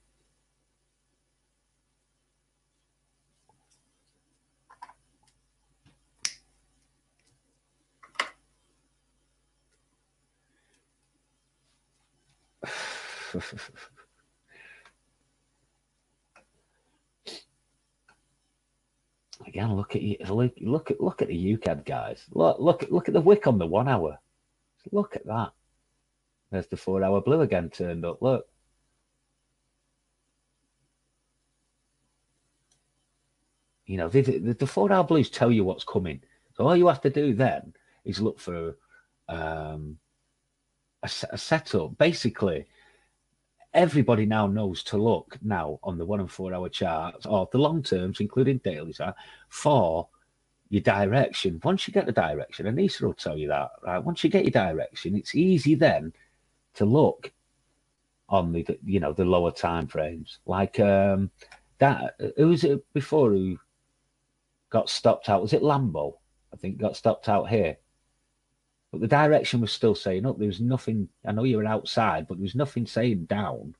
Again, look at you. Look at the UCAD guys. Look at the wick on the 1 hour. Look at that. There's the 4 hour blue again turned up. Look. You know, the 4 hour blues tell you what's coming. So all you have to do then is look for a setup. Basically, everybody now knows to look now on the 1 and 4 hour charts, or the long terms, including dailies, for your direction. Once you get the direction, Anissa will tell you that, right? Once you get your direction, it's easy then to look on the the lower time frames. Like that, who was it before who got stopped out? Was it Lambo? I think got stopped out here. But the direction was still saying up. There was nothing. I know you were outside, but there was nothing saying down.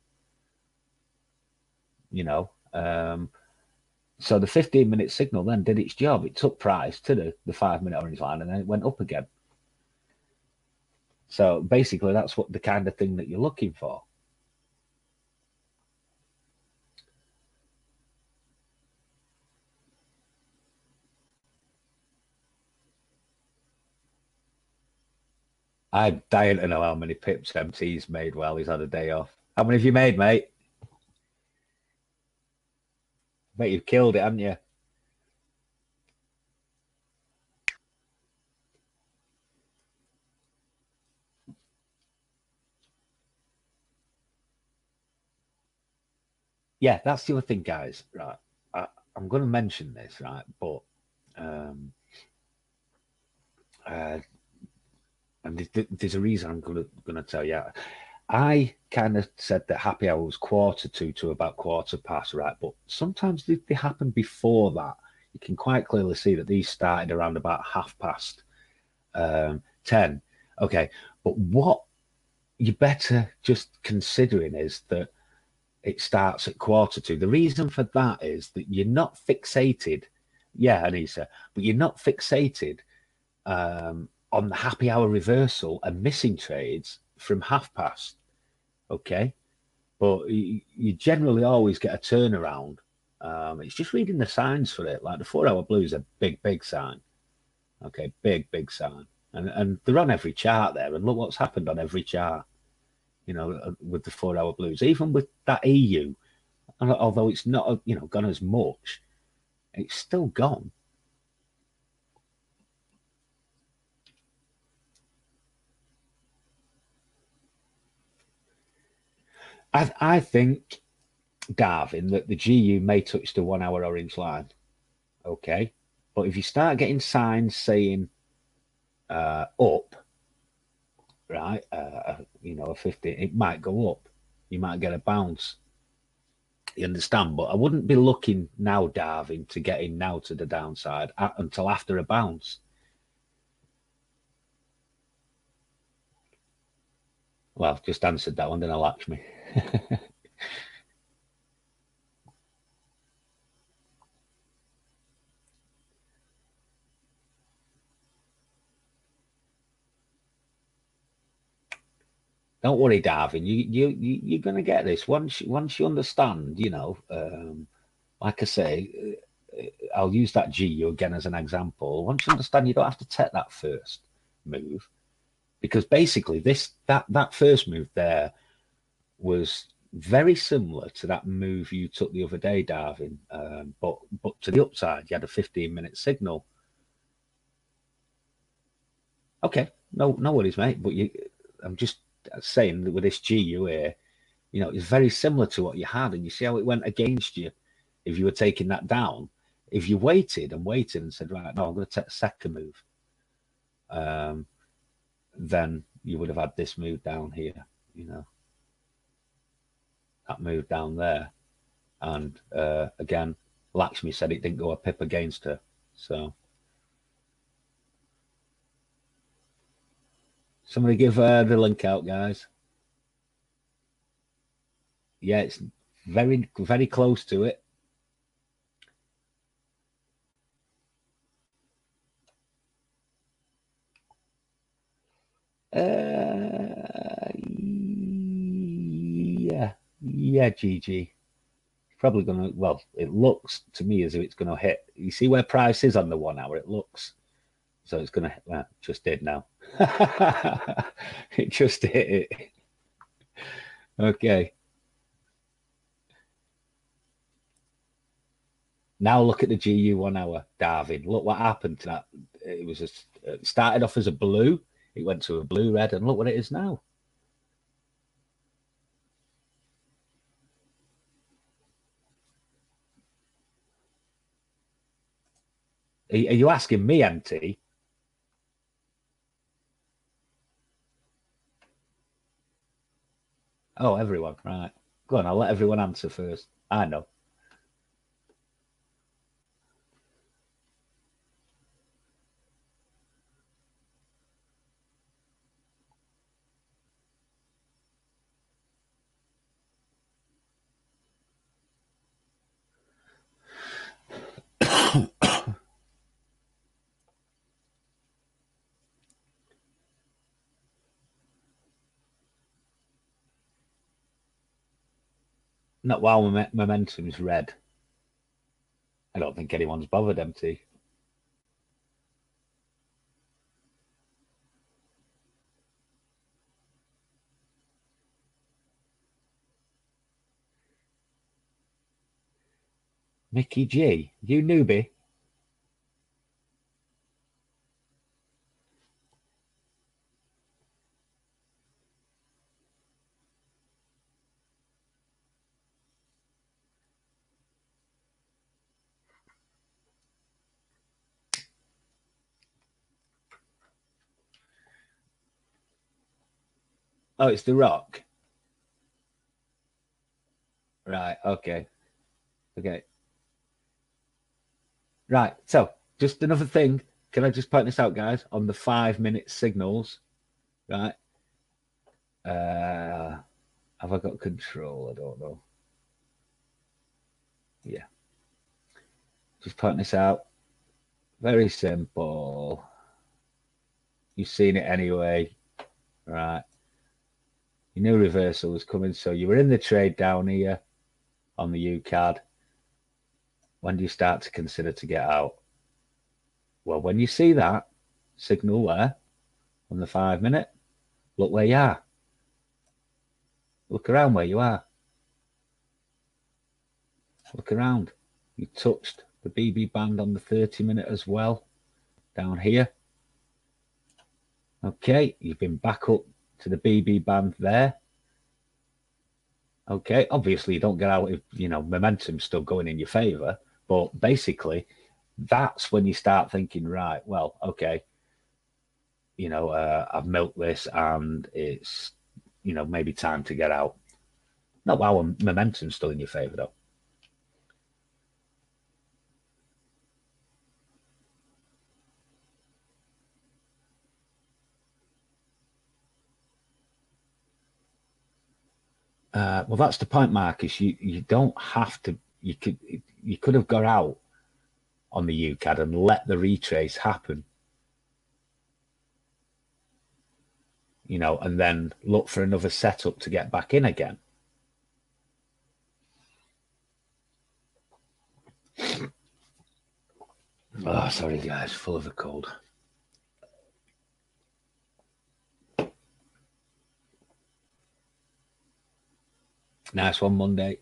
So the 15-minute signal then did its job. It took price to the 5-minute orange line, and then it went up again. So basically, that's what the kind of thing that you're looking for. I'm dying to know how many pips MT's made while he's had a day off. How many have you made, mate? Mate, you've killed it, haven't you? Yeah, that's the other thing, guys. Right, I'm going to mention this, right? But and there's a reason I'm going to tell you. I kind of said that happy hour was 1/4 to about 1/4 past, right? But sometimes they happen before that. You can quite clearly see that these started around about 10:30. Okay, but what you better just considering is that it starts at 1/4 to. The reason for that is that you're not fixated. Yeah, Anissa, but you're not fixated on the happy hour reversal and missing trades from 30:30. Okay, but you generally always get a turnaround. It's just reading the signs for it. Like the 4 hour blue is a big sign. Okay, big sign, and they're on every chart there. And look what's happened on every chart. With the 4 hour blues, even with that EU, although it's not gone as much, it's still gone. I think, Darwin, that the GU may touch the 1 hour orange line. Okay. But if you start getting signs saying up, right, a 50, it might go up. You might get a bounce. You understand? But I wouldn't be looking now, Darwin, to get in now to the downside until after a bounce. Well, I've just answered that one, didn't I, Lakshmi? Don't worry, Darwin. You're going to get this once you understand. Like I say, I'll use that GU again as an example. Once you understand, you don't have to take that first move, because basically that first move there was very similar to that move you took the other day, Darwin. But to the upside, you had a 15-minute signal. Okay, no worries, mate. But I'm just saying that with this GU here, it's very similar to what you had, and you see how it went against you if you were taking that down. If you waited and said, right, no, I'm going to take a second move, then you would have had this move down here, that move down there. And again, Lakshmi said it didn't go a pip against her. So somebody give the link out, guys. Yeah, it's very, very close to it. Yeah, GG. Probably gonna, well, it looks to me as if it's gonna hit. You see where price is on the 1 hour? It looks so it's gonna, well, just did now. It just hit it. Okay. Now look at the GU 1 hour, Darwin. Look what happened to that. It was it started off as a blue. It went to a blue red, and look what it is now. Are you asking me, MT? Oh, everyone, right. Go on, I'll let everyone answer first. I know. Not while momentum's red. I don't think anyone's bothered, MT. Mickey G, you newbie. Oh, it's the Rock. Right. Okay. Okay. Right. So, just another thing. Can I just point this out, guys? On the 5-minute signals, right? Have I got control? I don't know. Yeah. Just pointing this out. Very simple. You've seen it anyway, right? You knew reversal was coming, so you were in the trade down here on the U card. When do you start to consider to get out? Well, when you see that signal there on the 5-minute, look where you are. Look around where you are. Look around. You touched the BB band on the 30-minute as well, down here. Okay, you've been back up to the BB band there. Okay, obviously you don't get out if, momentum's still going in your favor, but basically that's when you start thinking, right, well, okay, I've milked this and it's, maybe time to get out. Not while momentum's still in your favor, though. Well, that's the point, Marcus. You don't have to. You could have got out on the UCAD and let the retrace happen, and then look for another setup to get back in again. Oh, sorry, guys, full of a cold. Nice one, Monday.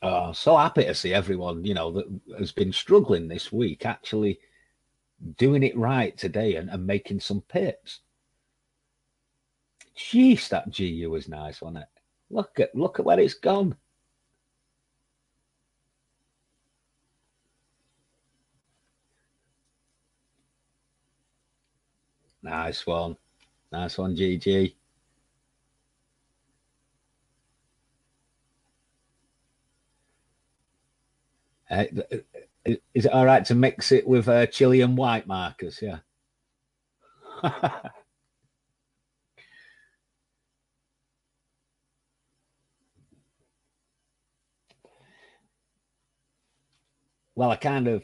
Oh, so happy to see everyone, that has been struggling this week actually doing it right today and making some pips. Jeez, that GU was nice, wasn't it? Look at where it's gone. Nice one. Nice one, GG. Is it all right to mix it with chili and white markers? Yeah. Well, I kind of,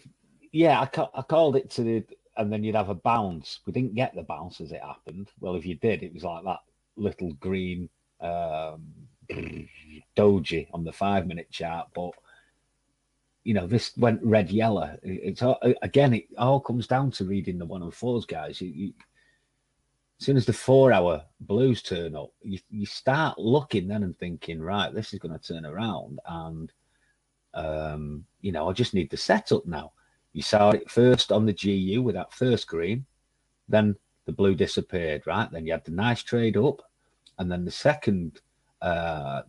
yeah, I called it to the, and then you'd have a bounce. We didn't get the bounce as it happened. Well, if you did, it was like that little green doji on the 5 minute chart. But you know, this went red yellow. It's all, again, it all comes down to reading the 1 and 4s, guys. As soon as the 4 hour blues turn up, you start looking then and thinking, right, this is going to turn around, and you know, I just need the setup now. You saw it first on the GU with that first green, then the blue disappeared, right? Then you had the nice trade up, and then the second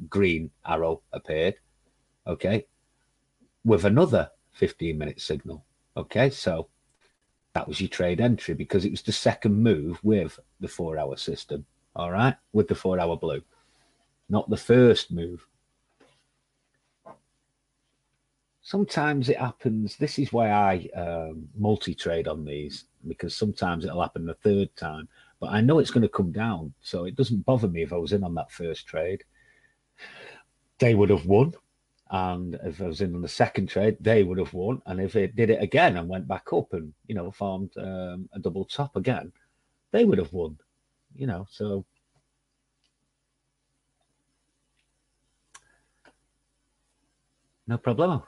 green arrow appeared, okay, with another 15-minute signal. Okay, so that was your trade entry because it was the second move with the 4 hour system, all right, with the 4 hour blue, not the first move. Sometimes it happens. This is why I multi-trade on these, because sometimes it'll happen the third time, but I know it's going to come down, so it doesn't bother me if I was in on that first trade. They would have won. And if I was in on the second trade, they would have won. And if it did it again and went back up and, you know, formed a double top again, they would have won, you know, so. No problemo.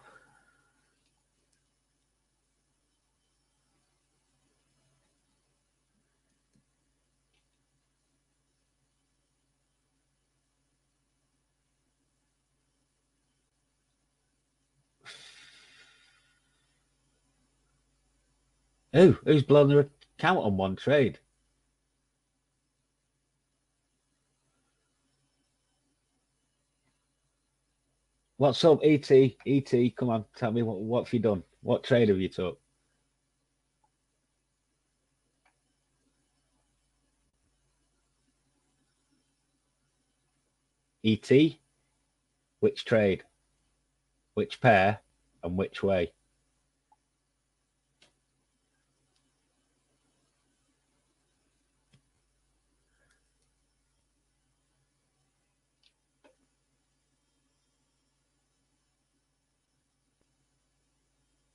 Who's blown their account on one trade? What's up, ET? ET, come on, tell me what have you done? What trade have you took? ET, which trade, which pair, and which way?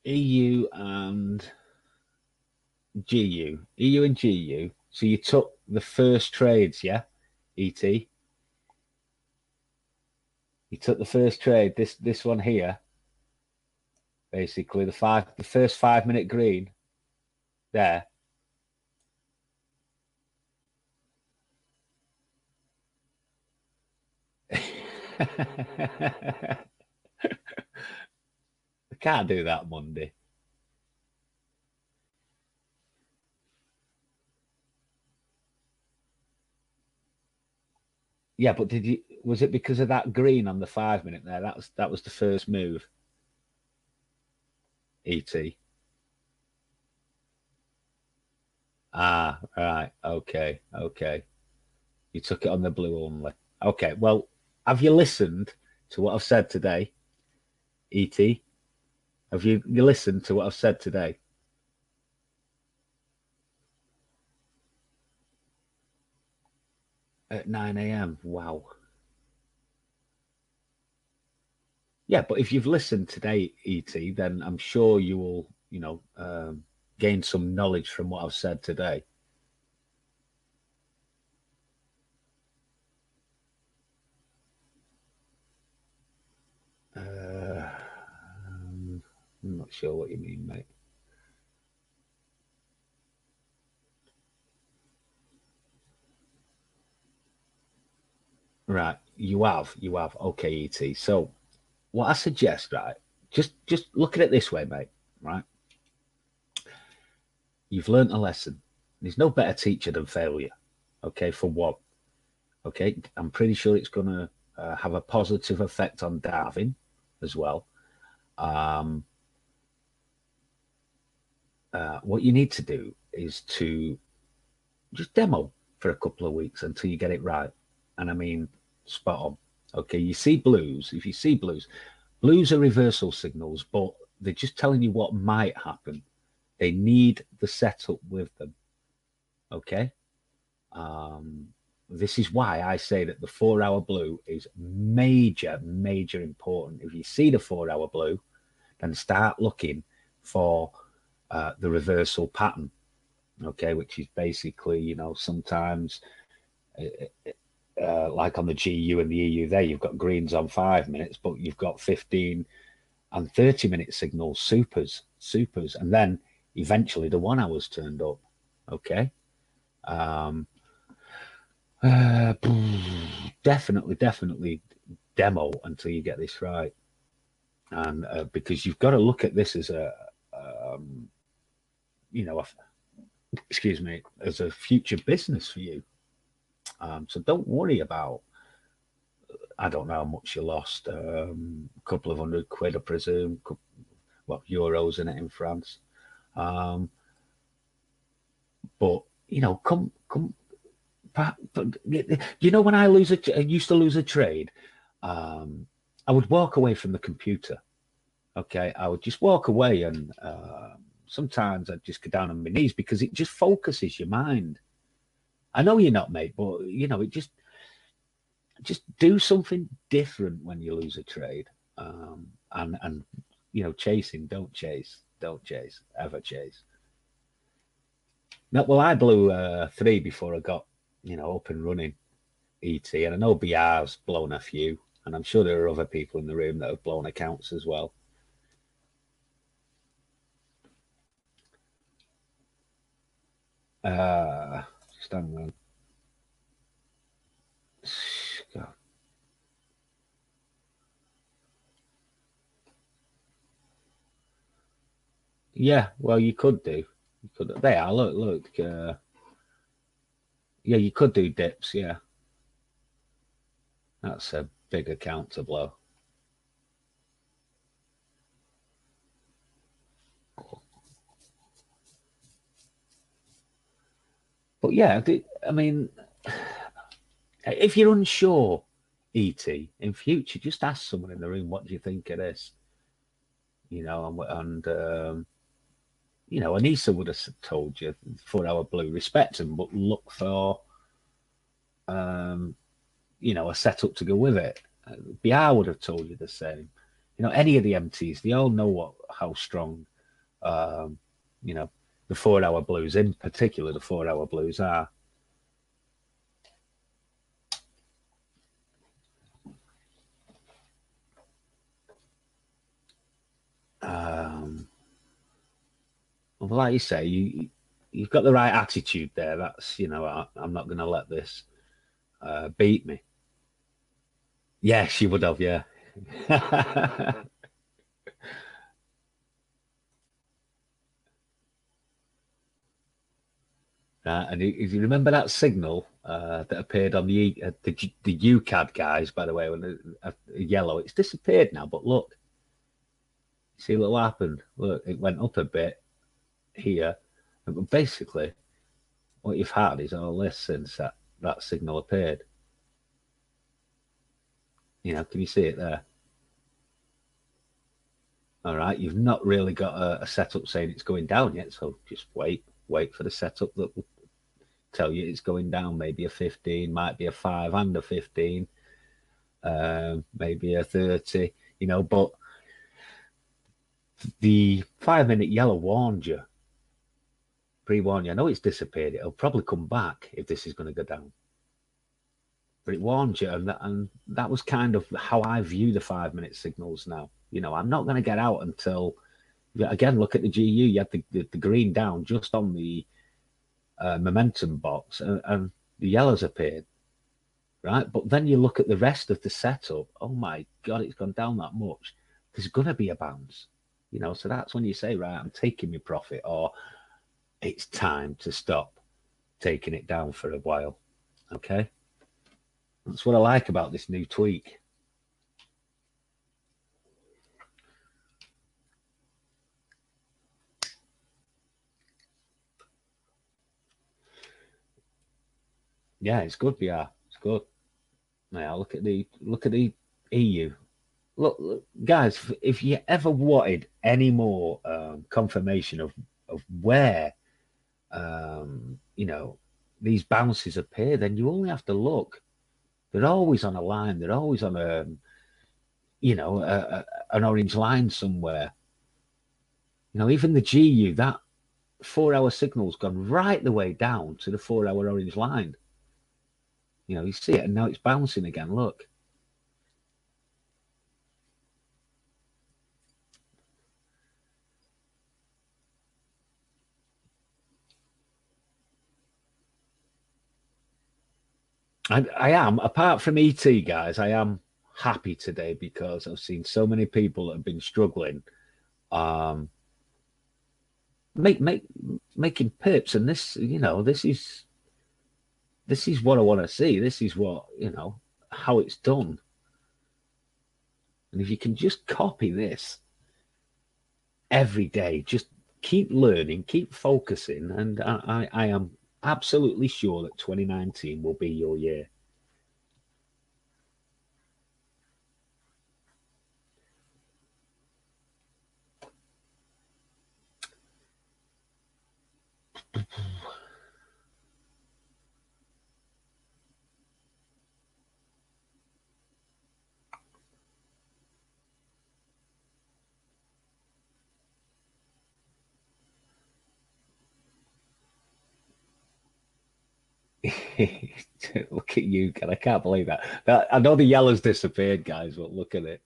EU and GU. EU and GU. So you took the first trades, yeah? ET. You took the first trade, this one here, basically the first 5 minute green there. I can't do that Monday. Yeah, but did you, was it because of that green on the 5 minute there? That was the first move. ET. Ah, right. Okay. Okay. You took it on the blue only. Okay. Well, have you listened to what I've said today, ET? Have you listened to what I've said today? At 9 a.m. Wow. Yeah, but if you've listened today, ET, then I'm sure you will, you know, gain some knowledge from what I've said today. I'm not sure what you mean, mate. Right, you have. Okay, ET. So what I suggest, right, just look at it this way, mate. Right, you've learnt a lesson. There's no better teacher than failure. Okay, for what? Okay, I'm pretty sure it's going to have a positive effect on Darwin as well. Um, what you need to do is to just demo for a couple of weeks until you get it right. And I mean, spot on. Okay, you see blues. If you see blues, blues are reversal signals, but they're just telling you what might happen. They need the setup with them. Okay. This is why I say that the 4-hour blue is major important. If you see the 4-hour blue, then start looking for the reversal pattern. Okay, which is basically, you know, sometimes like on the GU and the EU there, you've got greens on 5 minutes, but you've got 15 and 30-minute signals, supers, and then eventually the 1 hour's turned up. Okay. Definitely demo until you get this right. And because you've got to look at this as a, you know, excuse me, as a future business for you. So don't worry about, I don't know how much you lost, a couple of £100, I presume, well, euros in it in France. But, you know, you know, when I used to lose a trade, I would walk away from the computer. Okay, I would just walk away, and sometimes I'd just go down on my knees because it just focuses your mind. I know you're not, mate, but you know, it just do something different when you lose a trade. And you know, don't chase, ever chase. No, well, I blew 3 before I got, you know, up and running ET, and I know BR's blown a few, and I'm sure there are other people in the room that have blown accounts as well. Just hang on. God. Yeah, well, you could do. You could. They are. Look. Yeah, you could do dips. Yeah, that's a big account to blow. But yeah, I mean, if you're unsure, ET, in future, just ask someone in the room, what do you think of this? You know, and you know, Anissa would have told you 4-hour blue, respect them, but look for, you know, a setup to go with it. BR would have told you the same. You know, any of the MTs, they all know how strong, you know, the 4-hour blues, in particular, the 4-hour blues are. Well, like you say, you've got the right attitude there. That's, you know, I'm not going to let this beat me. Yeah, she would have, yeah. And if you remember that signal that appeared on the UCAD guys, by the way, when yellow, it's disappeared now. But look, see what happened. Look, it went up a bit here. But basically, what you've had is all this since that signal appeared. You know, can you see it there? All right, you've not really got a setup saying it's going down yet, so just wait for the setup that will tell you it's going down. Maybe a 15, might be a 5 and a 15, maybe a 30, you know, but the 5-minute yellow warned you, pre-warned you. I know it's disappeared. It'll probably come back if this is going to go down. But it warned you, and that was kind of how I view the 5-minute signals now. You know, I'm not going to get out until, again, look at the GU. You had the green down just on the momentum box, and the yellows appeared, right? But then you look at the rest of the setup. Oh my God, it's gone down that much. There's going to be a bounce, you know. So that's when you say, right, I'm taking my profit, or it's time to stop taking it down for a while. Okay, that's what I like about this new tweak. Yeah, it's good, BR. It's good. Now look at the EU. look, guys, if you ever wanted any more confirmation of where you know, these bounces appear, then you only have to look. They're always on a line. They're always on a, you know, an orange line somewhere. You know, even the GU, that 4 hour signal's gone right the way down to the 4 hour orange line. You know, you see it, and now it's bouncing again. Look. I am, apart from ET, guys, I am happy today because I've seen so many people that have been struggling, um, making pips, and this, you know, this is what I want to see. This is what, you know, how it's done. And if you can just copy this every day, just keep learning, keep focusing, and I am absolutely sure that 2019 will be your year. Look at you, I can't believe that. I know the yellow's disappeared, guys, but look at it.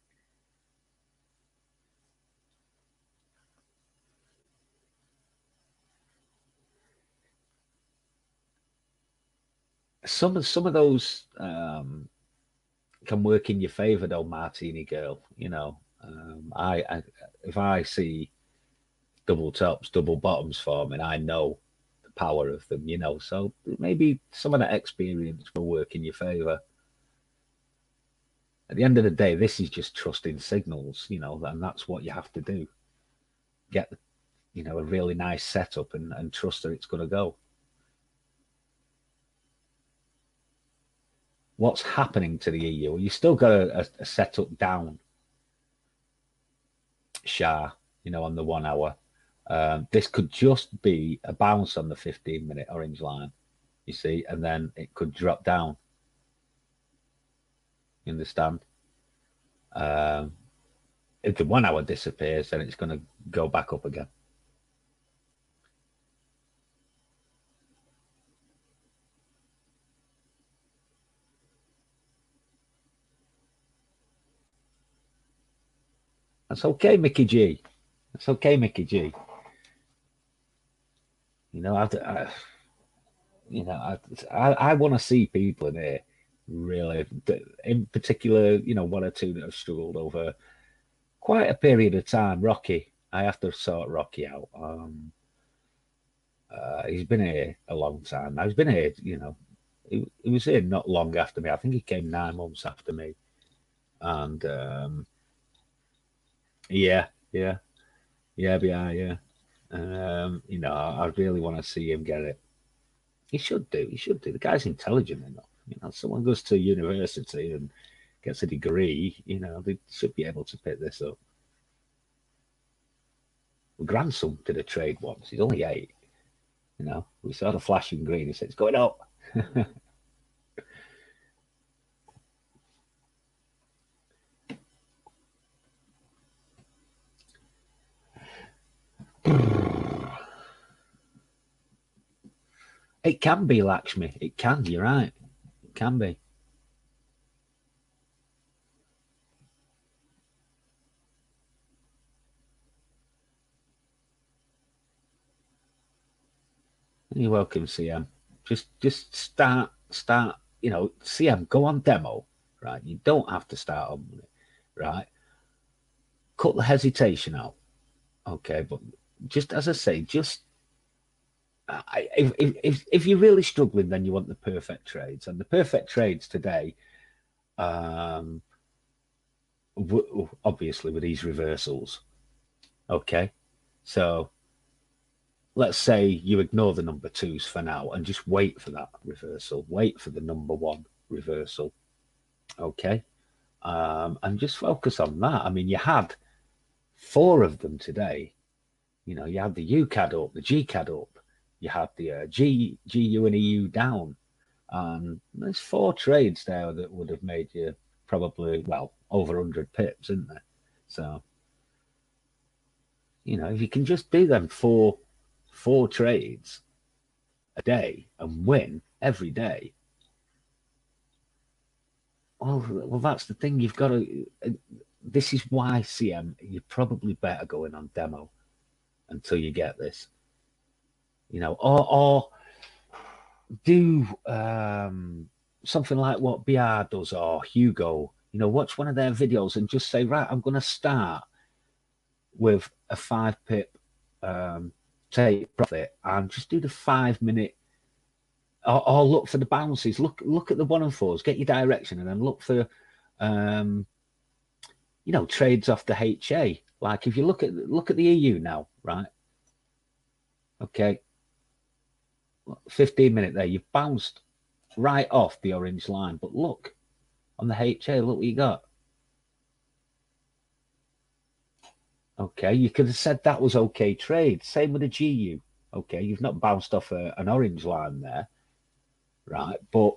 Some of those can work in your favor, though, Martini girl. You know, I if I see double tops, double bottoms forming, I know the power of them. You know, so maybe some of that experience will work in your favor. At the end of the day, this is just trusting signals. You know, and that's what you have to do. Get, you know, a really nice setup and trust that it's going to go. What's happening to the EU? You still got a setup down, Shah, you know, on the 1 hour. This could just be a bounce on the 15-minute orange line, you see, and then it could drop down. You understand? Um, if the 1 hour disappears, then it's going to go back up again. That's okay, Mickey G. That's okay, Mickey G. You know, you know, I want to see people in here really, in particular, you know, one or two that have struggled over quite a period of time. Rocky, I have to sort Rocky out. He's been here a long time. Now he's been here, you know, he was here not long after me. I think he came 9 months after me, and yeah, yeah, yeah. You know, I really want to see him get it. He should do. He should do. The guy's intelligent enough. You know, someone goes to university and gets a degree. You know, they should be able to pick this up. My grandson did a trade once. He's only 8. You know, we saw the flashing green. He said, "It's going up." It can be, Lakshmi. It can. You're right. It can be. You're welcome, CM. Just start. You know, CM. Go on demo, right? You don't have to start on money, right? Cut the hesitation out, okay? But just as I say, just if you're really struggling, then you want the perfect trades, and the perfect trades today, um, obviously with these reversals, okay. So let's say you ignore the number twos for now and just wait for that reversal. Wait for the number one reversal, okay. and just focus on that. I mean, you had 4 of them today. You know, you had the UCAD up, the GCAD up, you had the GU and EU down, and there's 4 trades there that would have made you probably, well, over 100 pips, isn't there? So, you know, if you can just do them four trades a day and win every day, well, that's the thing. You've got to. This is why, CM, you're probably better going on demo until you get this. You know, or do something like what BR does, or Hugo. You know, watch one of their videos and just say, right, I'm going to start with a 5 pip take profit and just do the 5 minute, or look for the bounces. Look at the 1 and 4s, get your direction, and then look for you know, trades off the HA. Like if you look at the EU now, right? Okay, 15 minute there, you've bounced right off the orange line, but look on the HA, look what you got. Okay, you could have said that was okay trade. Same with the GU. Okay, you've not bounced off an orange line there, right? But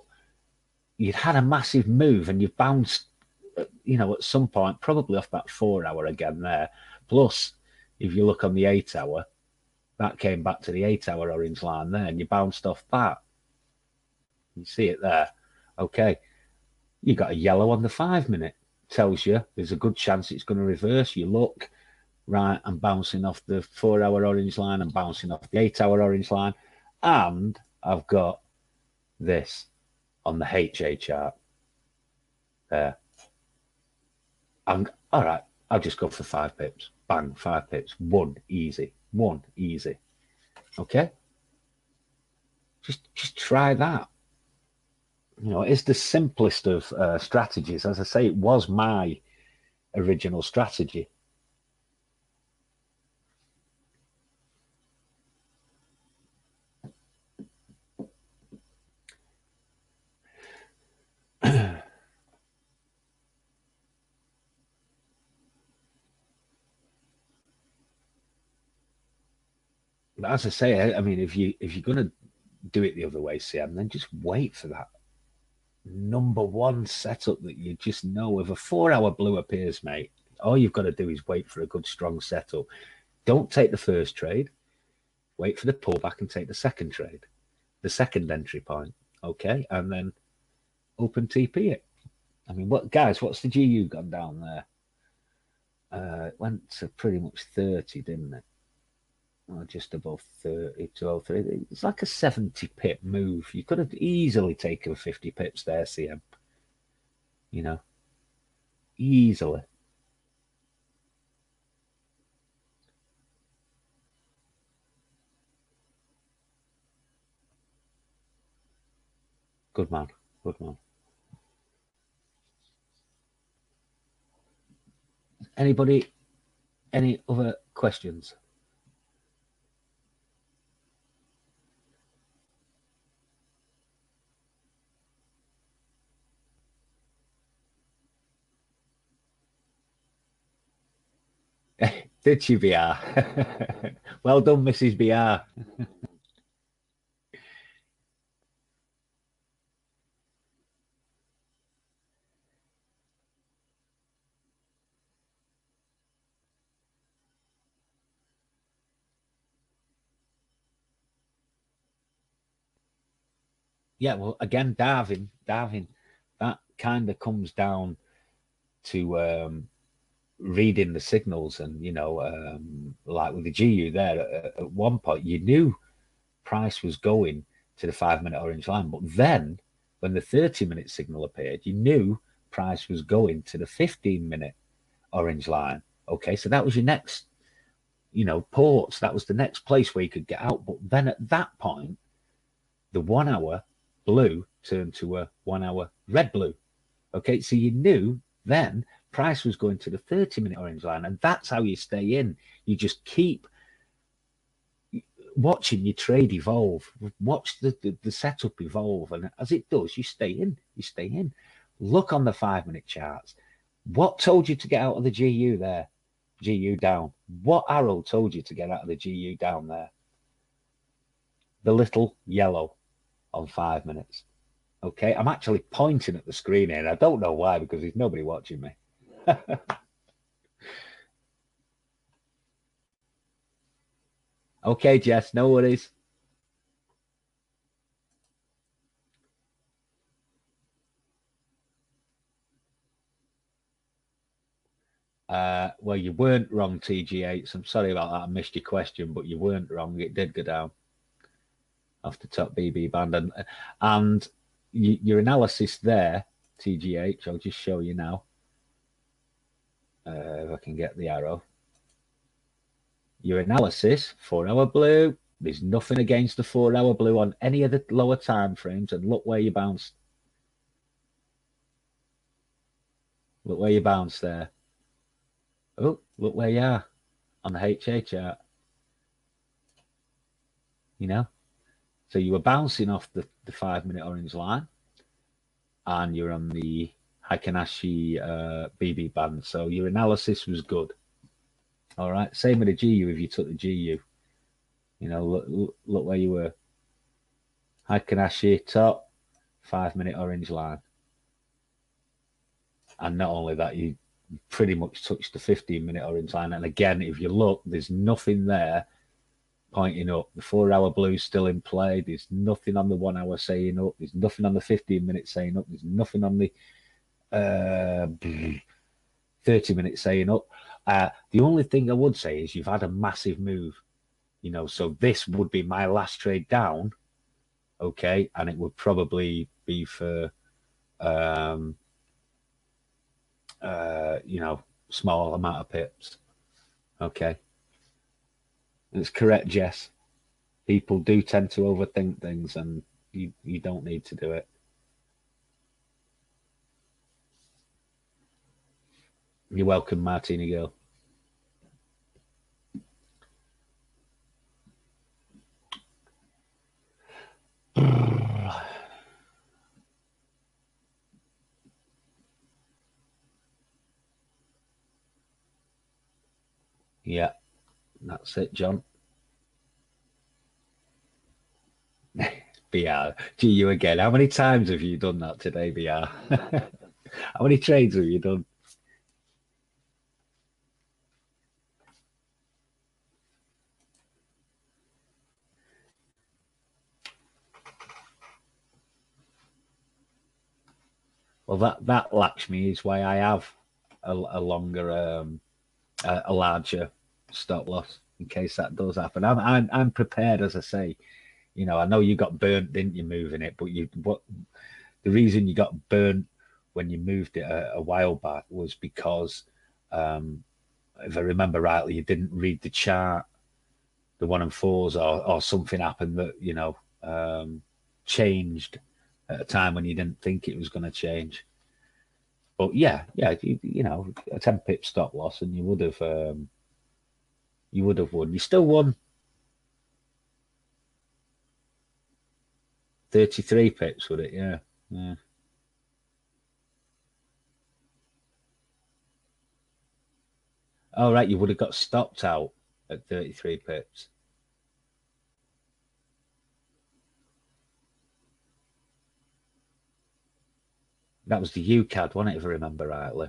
you'd had a massive move and you've bounced, you know, at some point, probably off that 4 hour again there. Plus, if you look on the 8 hour, that came back to the 8 hour orange line there, and you bounced off that. You see it there. Okay, you got a yellow on the 5 minute. Tells you there's a good chance it's going to reverse. You look, right, I'm bouncing off the 4 hour orange line, I'm bouncing off the 8 hour orange line, and I've got this on the HA chart there. And all right, I'll just go for 5 pips. Bang, 5 pips. 1 easy. 1 easy. Okay? Just try that. You know, it's the simplest of strategies. As I say, it was my original strategy. But as I say, I mean, if you're going to do it the other way, CM, then just wait for that number 1 setup that you just know. If a 4 hour blue appears, mate, all you've got to do is wait for a good strong setup. Don't take the first trade. Wait for the pullback and take the second trade, the second entry point. Okay, and then open TP it. I mean, what guys? What's the GU gone down there? It went to pretty much 30, didn't it? Or just above 30, 12, it's like a 70 pip move. You could have easily taken 50 pips there, CM. You know, easily. Good man, good man. Anybody, any other questions? Did she, BR? Well done, Mrs. BR. Yeah, well, again, Darwin, that kind of comes down to reading the signals. And, you know, like with the GU there, at one point, you knew price was going to the 5 minute orange line. But then when the 30-minute signal appeared, you knew price was going to the 15-minute orange line. Okay, so that was your next, you know, ports. That was the next place where you could get out. But then at that point, the 1 hour blue turned to a 1 hour red blue. Okay, so you knew then price was going to the 30-minute orange line, and that's how you stay in. You just keep watching your trade evolve, watch the setup evolve, and as it does, you stay in. Look on the 5 minute charts, What told you to get out of the GU there? GU down. What arrow told you to get out of the GU down there? The little yellow on 5 minutes. Okay, I'm actually pointing at the screen here. I don't know why, because there's nobody watching me. Okay, Jess, no worries. Well, you weren't wrong, TG8. I'm sorry about that. I missed your question, but you weren't wrong. It did go down off the top BB band. And your analysis there, TGH, I'll just show you now. If I can get the arrow. Your analysis, 4-hour blue. There's nothing against the 4-hour blue on any of the lower time frames. And look where you bounced. Look where you bounced there. Oh, look where you are on the HA chart. You know? So you were bouncing off the 5-minute orange line. And you're on the Heikin-Ashi BB band. So your analysis was good. All right. Same with the GU if you took the GU. You know, look where you were. Heikin-Ashi top, 5-minute orange line. And not only that, you pretty much touched the 15-minute orange line. And again, if you look, there's nothing there pointing up. The 4-hour blue's still in play. There's nothing on the 1 hour saying up. There's nothing on the 15-minute saying up. There's nothing on the 30-minute saying up. The only thing I would say is you've had a massive move, you know, so this would be my last trade down, okay, and it would probably be for, you know, small amount of pips, okay. It's correct, Jess. People do tend to overthink things, and you don't need to do it. You're welcome, Martina girl. Yeah, that's it, John. BR, GU again. How many times have you done that today, BR? How many trades have you done? Well, that Lakshmi is why I have a longer, a larger stop loss in case that does happen. I'm prepared, as I say. You know, I know you got burnt, didn't you, moving it? But the reason you got burnt when you moved it a while back was because, if I remember rightly, you didn't read the chart, the 1 and 4s, or something happened that, you know, changed at a time when you didn't think it was going to change. But yeah, you know, a 10 pip stop loss, and you would have won. You still won 33 pips, would it? Yeah. Oh, right, you would have got stopped out at 33 pips. That was the UCAD, wasn't it, if I remember rightly?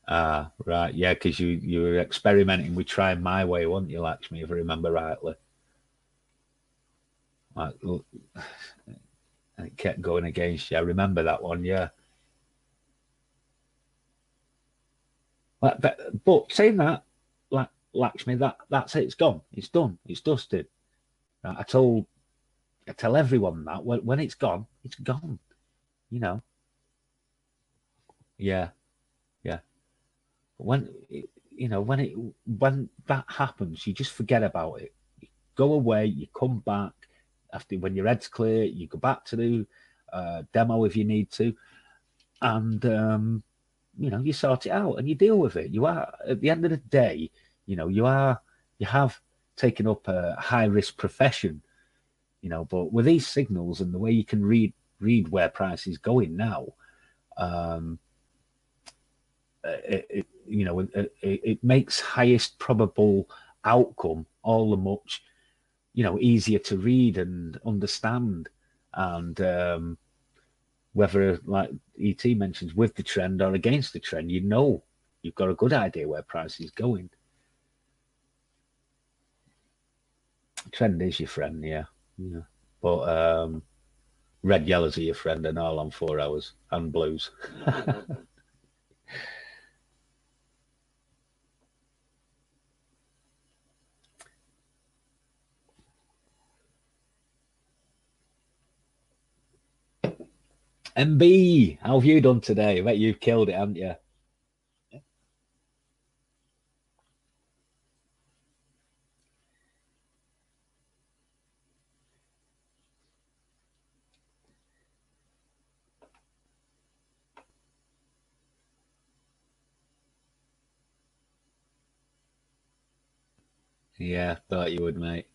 Ah, right, yeah, because you were experimenting with trying my way, weren't you, Lakshmi, if I remember rightly? Like, look, and it kept going against you. I remember that one, yeah. But saying that, like Lakshmi, that's it. It's gone. It's done. It's dusted. I tell everyone that when it's gone, it's gone. You know. Yeah, yeah. When you know, when that happens, you just forget about it. You go away, you come back after when your head's clear, you go back to the demo if you need to, and you know, you sort it out and you deal with it. You are, at the end of the day, you know, you have taken up a high risk profession, you know, but with these signals and the way you can read where price is going now, you know, it makes highest probable outcome all the much, you know, easier to read and understand. And whether, like ET mentions, with the trend or against the trend, you know, you've got a good idea where price is going. Trend is your friend, yeah. But red yellows are your friend and all on 4 hours, and blues. MB, how have you done today? I bet you've killed it, haven't you? Yeah, thought you would, mate.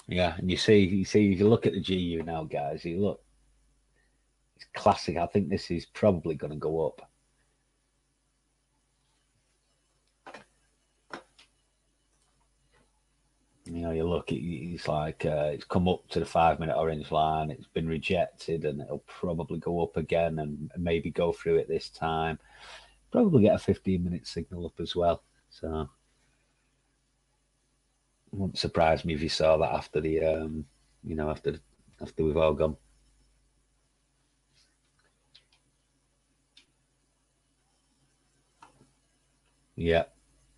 Yeah, and you see, if you look at the GU now, guys, you look, it's classic. I think this is probably going to go up. You know, you look, it's like it's come up to the 5 minute orange line. It's been rejected, and it'll probably go up again, and maybe go through it this time. Probably get a 15-minute signal up as well. So it wouldn't surprise me if you saw that after the, you know, after we've all gone. Yeah,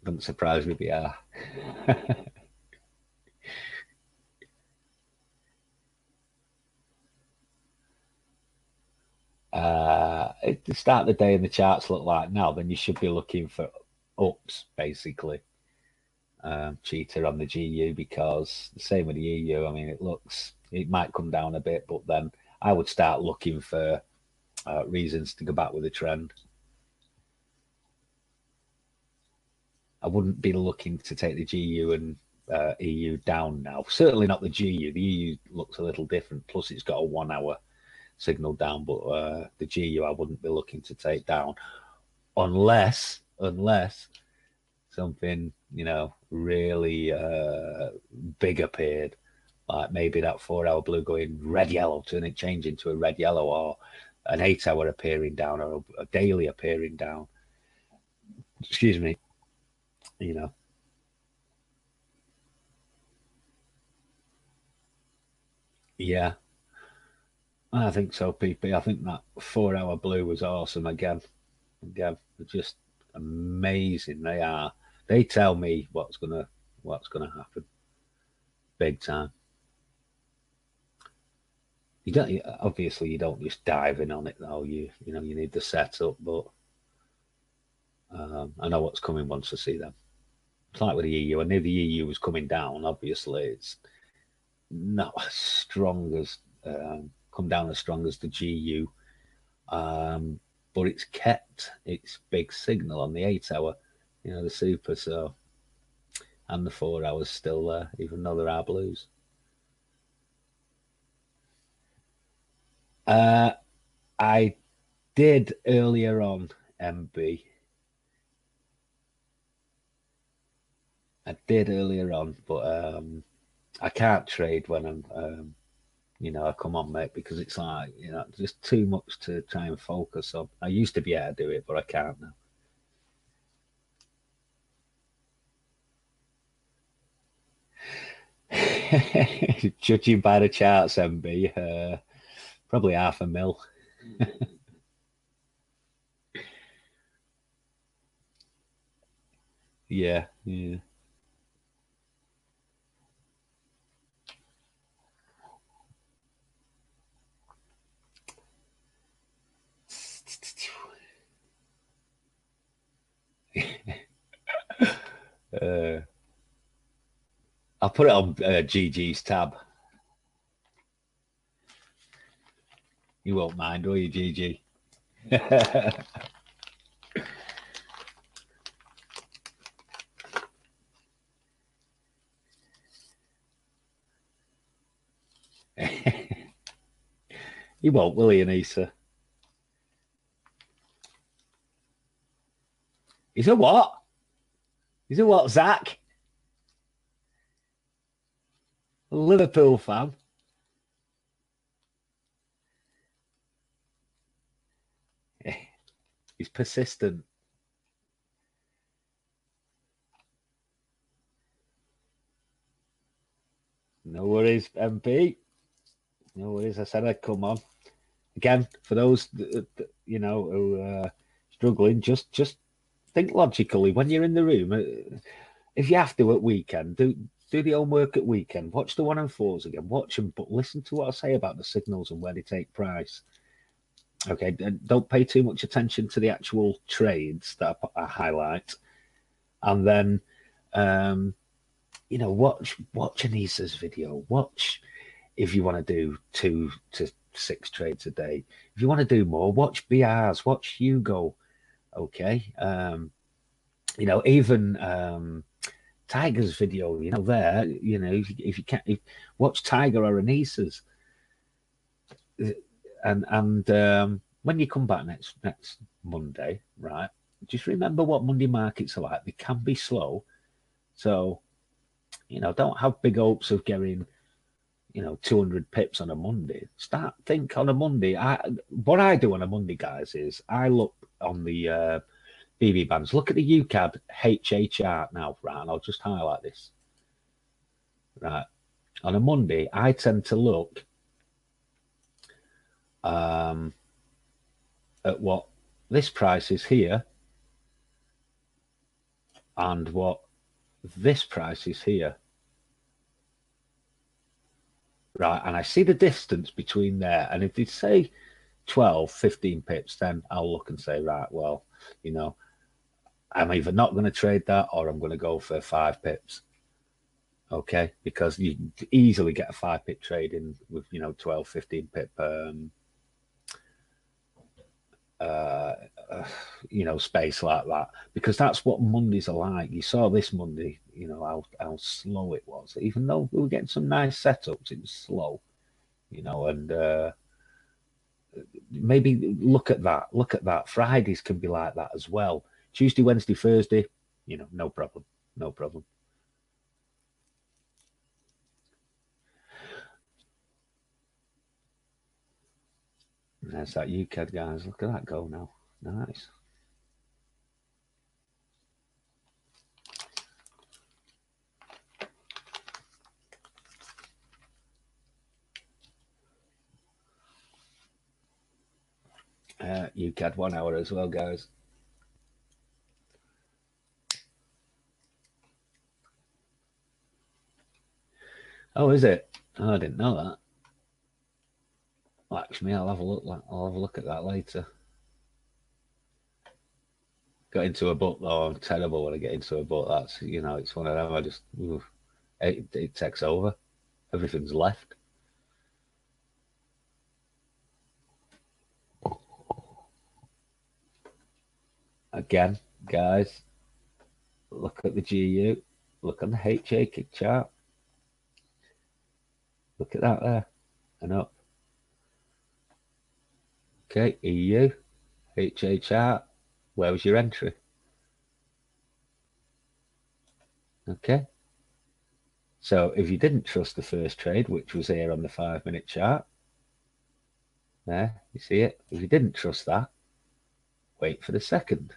wouldn't surprise me if we are. At the start of the day and the charts look like now, then you should be looking for ups, basically. Cheater on the GU, because the same with the EU. I mean, it might come down a bit, but then I would start looking for reasons to go back with the trend. I wouldn't be looking to take the GU and EU down now. Certainly not the GU. The EU looks a little different. Plus, it's got a 1 hour signal down, but the GU I wouldn't be looking to take down unless something, you know, really big appeared, like maybe that 4 hour blue going red yellow, turn it change into a red yellow, or an 8 hour appearing down, or a daily appearing down. Excuse me, you know. Yeah, I think so, PP. I think that 4 hour blue was awesome again. Again, they're just amazing. They are. They tell me what's gonna happen, big time. You don't, obviously you don't just dive in on it though. You know, you need the setup, but I know what's coming once I see them. It's like with the EU. I knew the EU was coming down. Obviously, it's not as strong as come down as strong as the GU, but it's kept its big signal on the 8 hour, you know, the super. So, and the 4 hours still there, even though there are blues. Uh, I did earlier on, MB. I did earlier on, but I can't trade when I'm, you know, I come on, mate, because it's like, you know, just too much to try and focus on. I used to be able to do it, but I can't now. Judging by the charts, MB, probably 500,000. Yeah, yeah. I'll put it on GG's tab. You won't mind, will you, GG? He won't, will he, Anissa? He's a what? He's a what, Zach? A Liverpool fan. He's persistent. No worries, MP. No worries. I said I'd come on. Again, for those you know who are struggling, just think logically. When you're in the room, if you have to at weekend, do the homework at weekend. Watch the 1 and 4s again. Watch them, but listen to what I say about the signals and where they take price. Okay, don't pay too much attention to the actual trades that I highlight, and then you know, watch Anissa's video. Watch if you want to do 2 to 6 trades a day. If you want to do more, watch BR's, watch Hugo. Okay, you know, even Tiger's video. You know, there. You know, if you can't watch Tiger or Anissa's. And when you come back next Monday, right, just remember what Monday markets are like. They can be slow. So, you know, don't have big hopes of getting, you know, 200 pips on a Monday. Think on a Monday. What I do on a Monday, guys, is I look on the BB bands. Look at the UCAD HA chart now, right? And I'll just highlight this. Right. On a Monday, I tend to look at what this price is here and what this price is here. Right, and I see the distance between there. And if they say 12, 15 pips, then I'll look and say, right, well, you know, I'm either not going to trade that or I'm going to go for 5 pips. Okay, because you easily get a 5 pip trade in with, you know, 12, 15 pip you know, space like that, because that's what Mondays are like. You saw this Monday, you know, how slow it was. Even though we were getting some nice setups, it was slow, you know. And maybe look at that. Fridays can be like that as well. Tuesday, Wednesday, Thursday, you know, no problem. There's that UCAD, guys. Look at that go now. Nice. UCAD 1 hour as well, guys. Oh, is it? Oh, I didn't know that. Actually, I'll have a look at that later. Got into a book though. I'm terrible when I get into a book. That's, you know, it's one of them. I just it takes over. Everything's left. Again, guys, look at the GU. Look on the HA kick chart. Look at that there and up. Okay, EU, HA chart. Where was your entry? Okay. So if you didn't trust the first trade, which was here on the 5-minute chart, there, you see it. If you didn't trust that, wait for the second.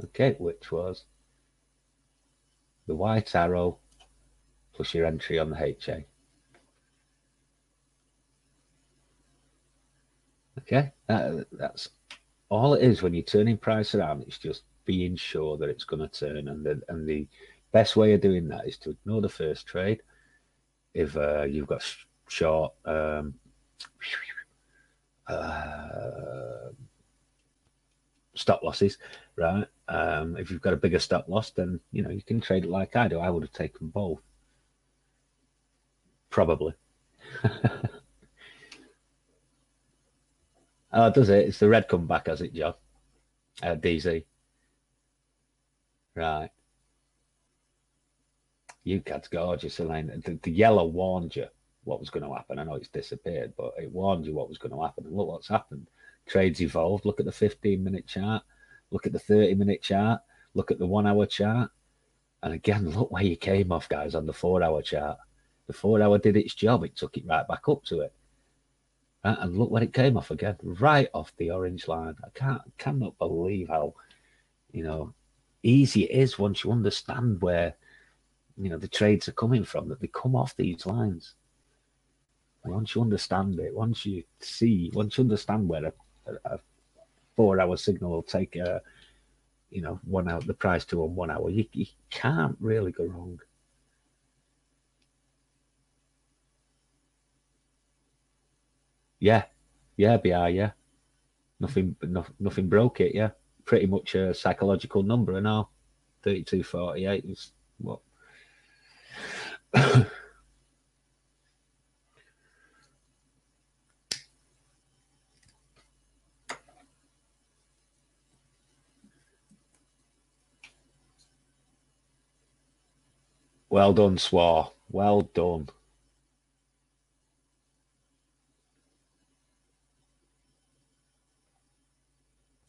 Okay, which was the white arrow plus your entry on the HA. Okay, that's all it is when you're turning price around. It's just being sure that it's going to turn, and the best way of doing that is to ignore the first trade. If you've got short stop losses, right? If you've got a bigger stop loss, then you know you can trade it like I do. I would have taken both, probably. Oh, does it? It's the red comeback, has it, John? DZ, right? UCAD's gorgeous, Elaine. The yellow warned you what was going to happen. I know it's disappeared, but it warned you what was going to happen. And look what's happened. Trades evolved. Look at the 15-minute chart. Look at the 30-minute chart. Look at the 1 hour chart. And again, look where you came off, guys, on the 4 hour chart. The 4 hour did its job. It took it right back up to it. And look where it came off again, right off the orange line. I cannot believe how, you know, easy it is once you understand where, you know, the trades are coming from, that they come off these lines. Once you understand it, once you understand where a 4 hour signal will take a, you know, 1 hour, the price to on 1 hour, you can't really go wrong. Yeah, BI, yeah. Nothing broke it, yeah. Pretty much a psychological number and all. 32.48 is what. Well done, Swar. Well done.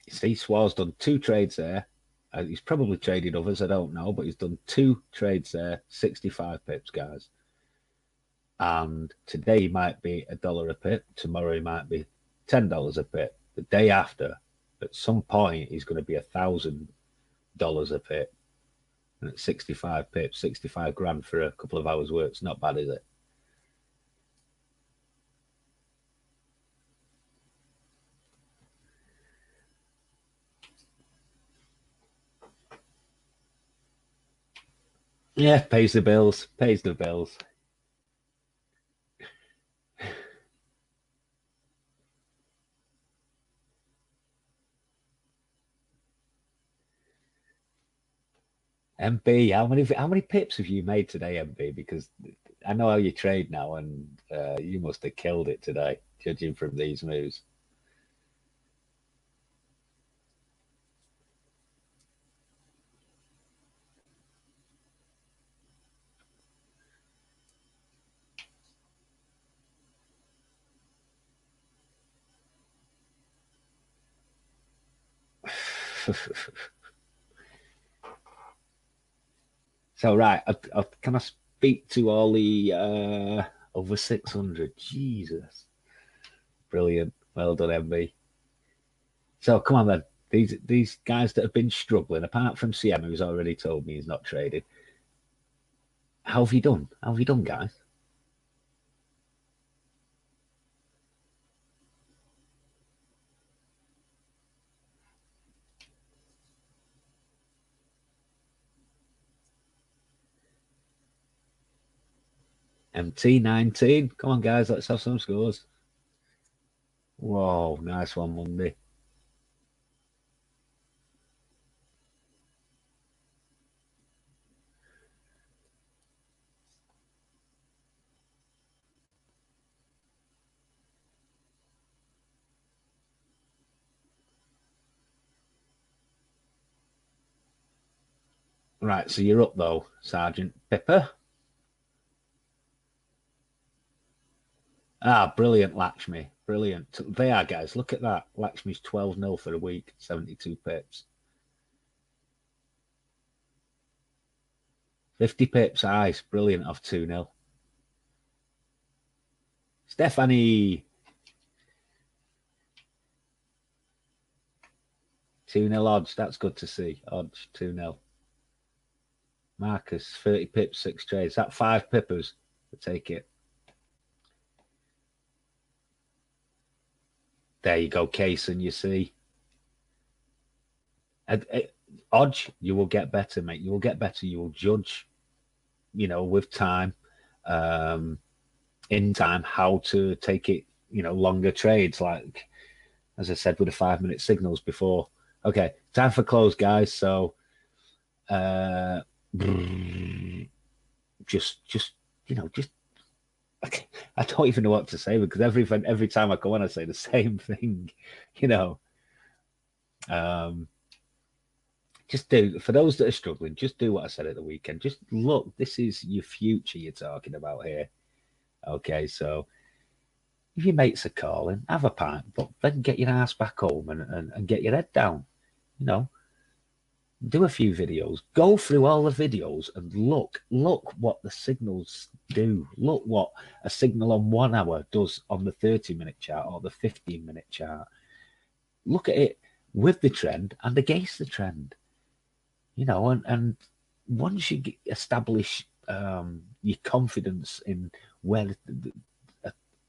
You see, Swar's done 2 trades there. He's probably traded others, I don't know, but he's done 2 trades there, 65 pips, guys. And today might be $1 a pip. Tomorrow he might be $10 a pip. The day after, at some point, he's going to be $1,000 a pip. And at 65 pips, 65 grand for a couple of hours work. It's not bad, is it? Yeah, pays the bills. Pays the bills. MB, how many pips have you made today, MB? Because I know how you trade now, and you must have killed it today, judging from these moves. So right, can I speak to all the over 600? Jesus, brilliant, well done, MB. So come on then, these guys that have been struggling, apart from CM, who's already told me he's not traded. How have you done? How have you done, guys? MT 19. Come on, guys, let's have some scores. Whoa, nice one, Monday. Right, so you're up though, Sergeant Pipper. Ah, brilliant, Lakshmi. Brilliant. They are, guys. Look at that. Lakshmi's 12-0 for a week, 72 pips. 50 pips, ice. Brilliant off 2-0. Stephanie. 2-0 odds. That's good to see. Odds 2-0. Marcus, 30 pips, 6 trades. That 5 pippers. We'll take it. There you go, Kaysen, you see. Odds, you will get better, mate. You will get better. You will judge, you know, with time, in time, how to take it, you know, longer trades. Like, as I said, with the 5-minute signals before, Okay, time for close, guys. So just just okay. I don't even know what to say because every time I go on, I say the same thing. You know, um, just do, for those that are struggling, just do what I said at the weekend. Just look, this is your future you're talking about here. Okay, so if your mates are calling, have a pint, but then get your ass back home and get your head down. You know, do a few videos, go through all the videos and look what the signals do. Look what a signal on 1 hour does on the 30-minute chart or the 15-minute chart. Look at it with the trend and against the trend. You know, and once you establish your confidence in where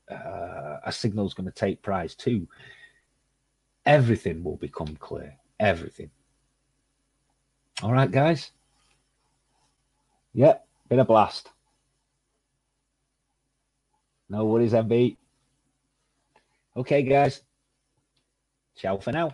a signal is going to take price to, everything will become clear. Everything. All right, guys. Yep, been a blast. No worries, MB. Okay, guys. Ciao for now.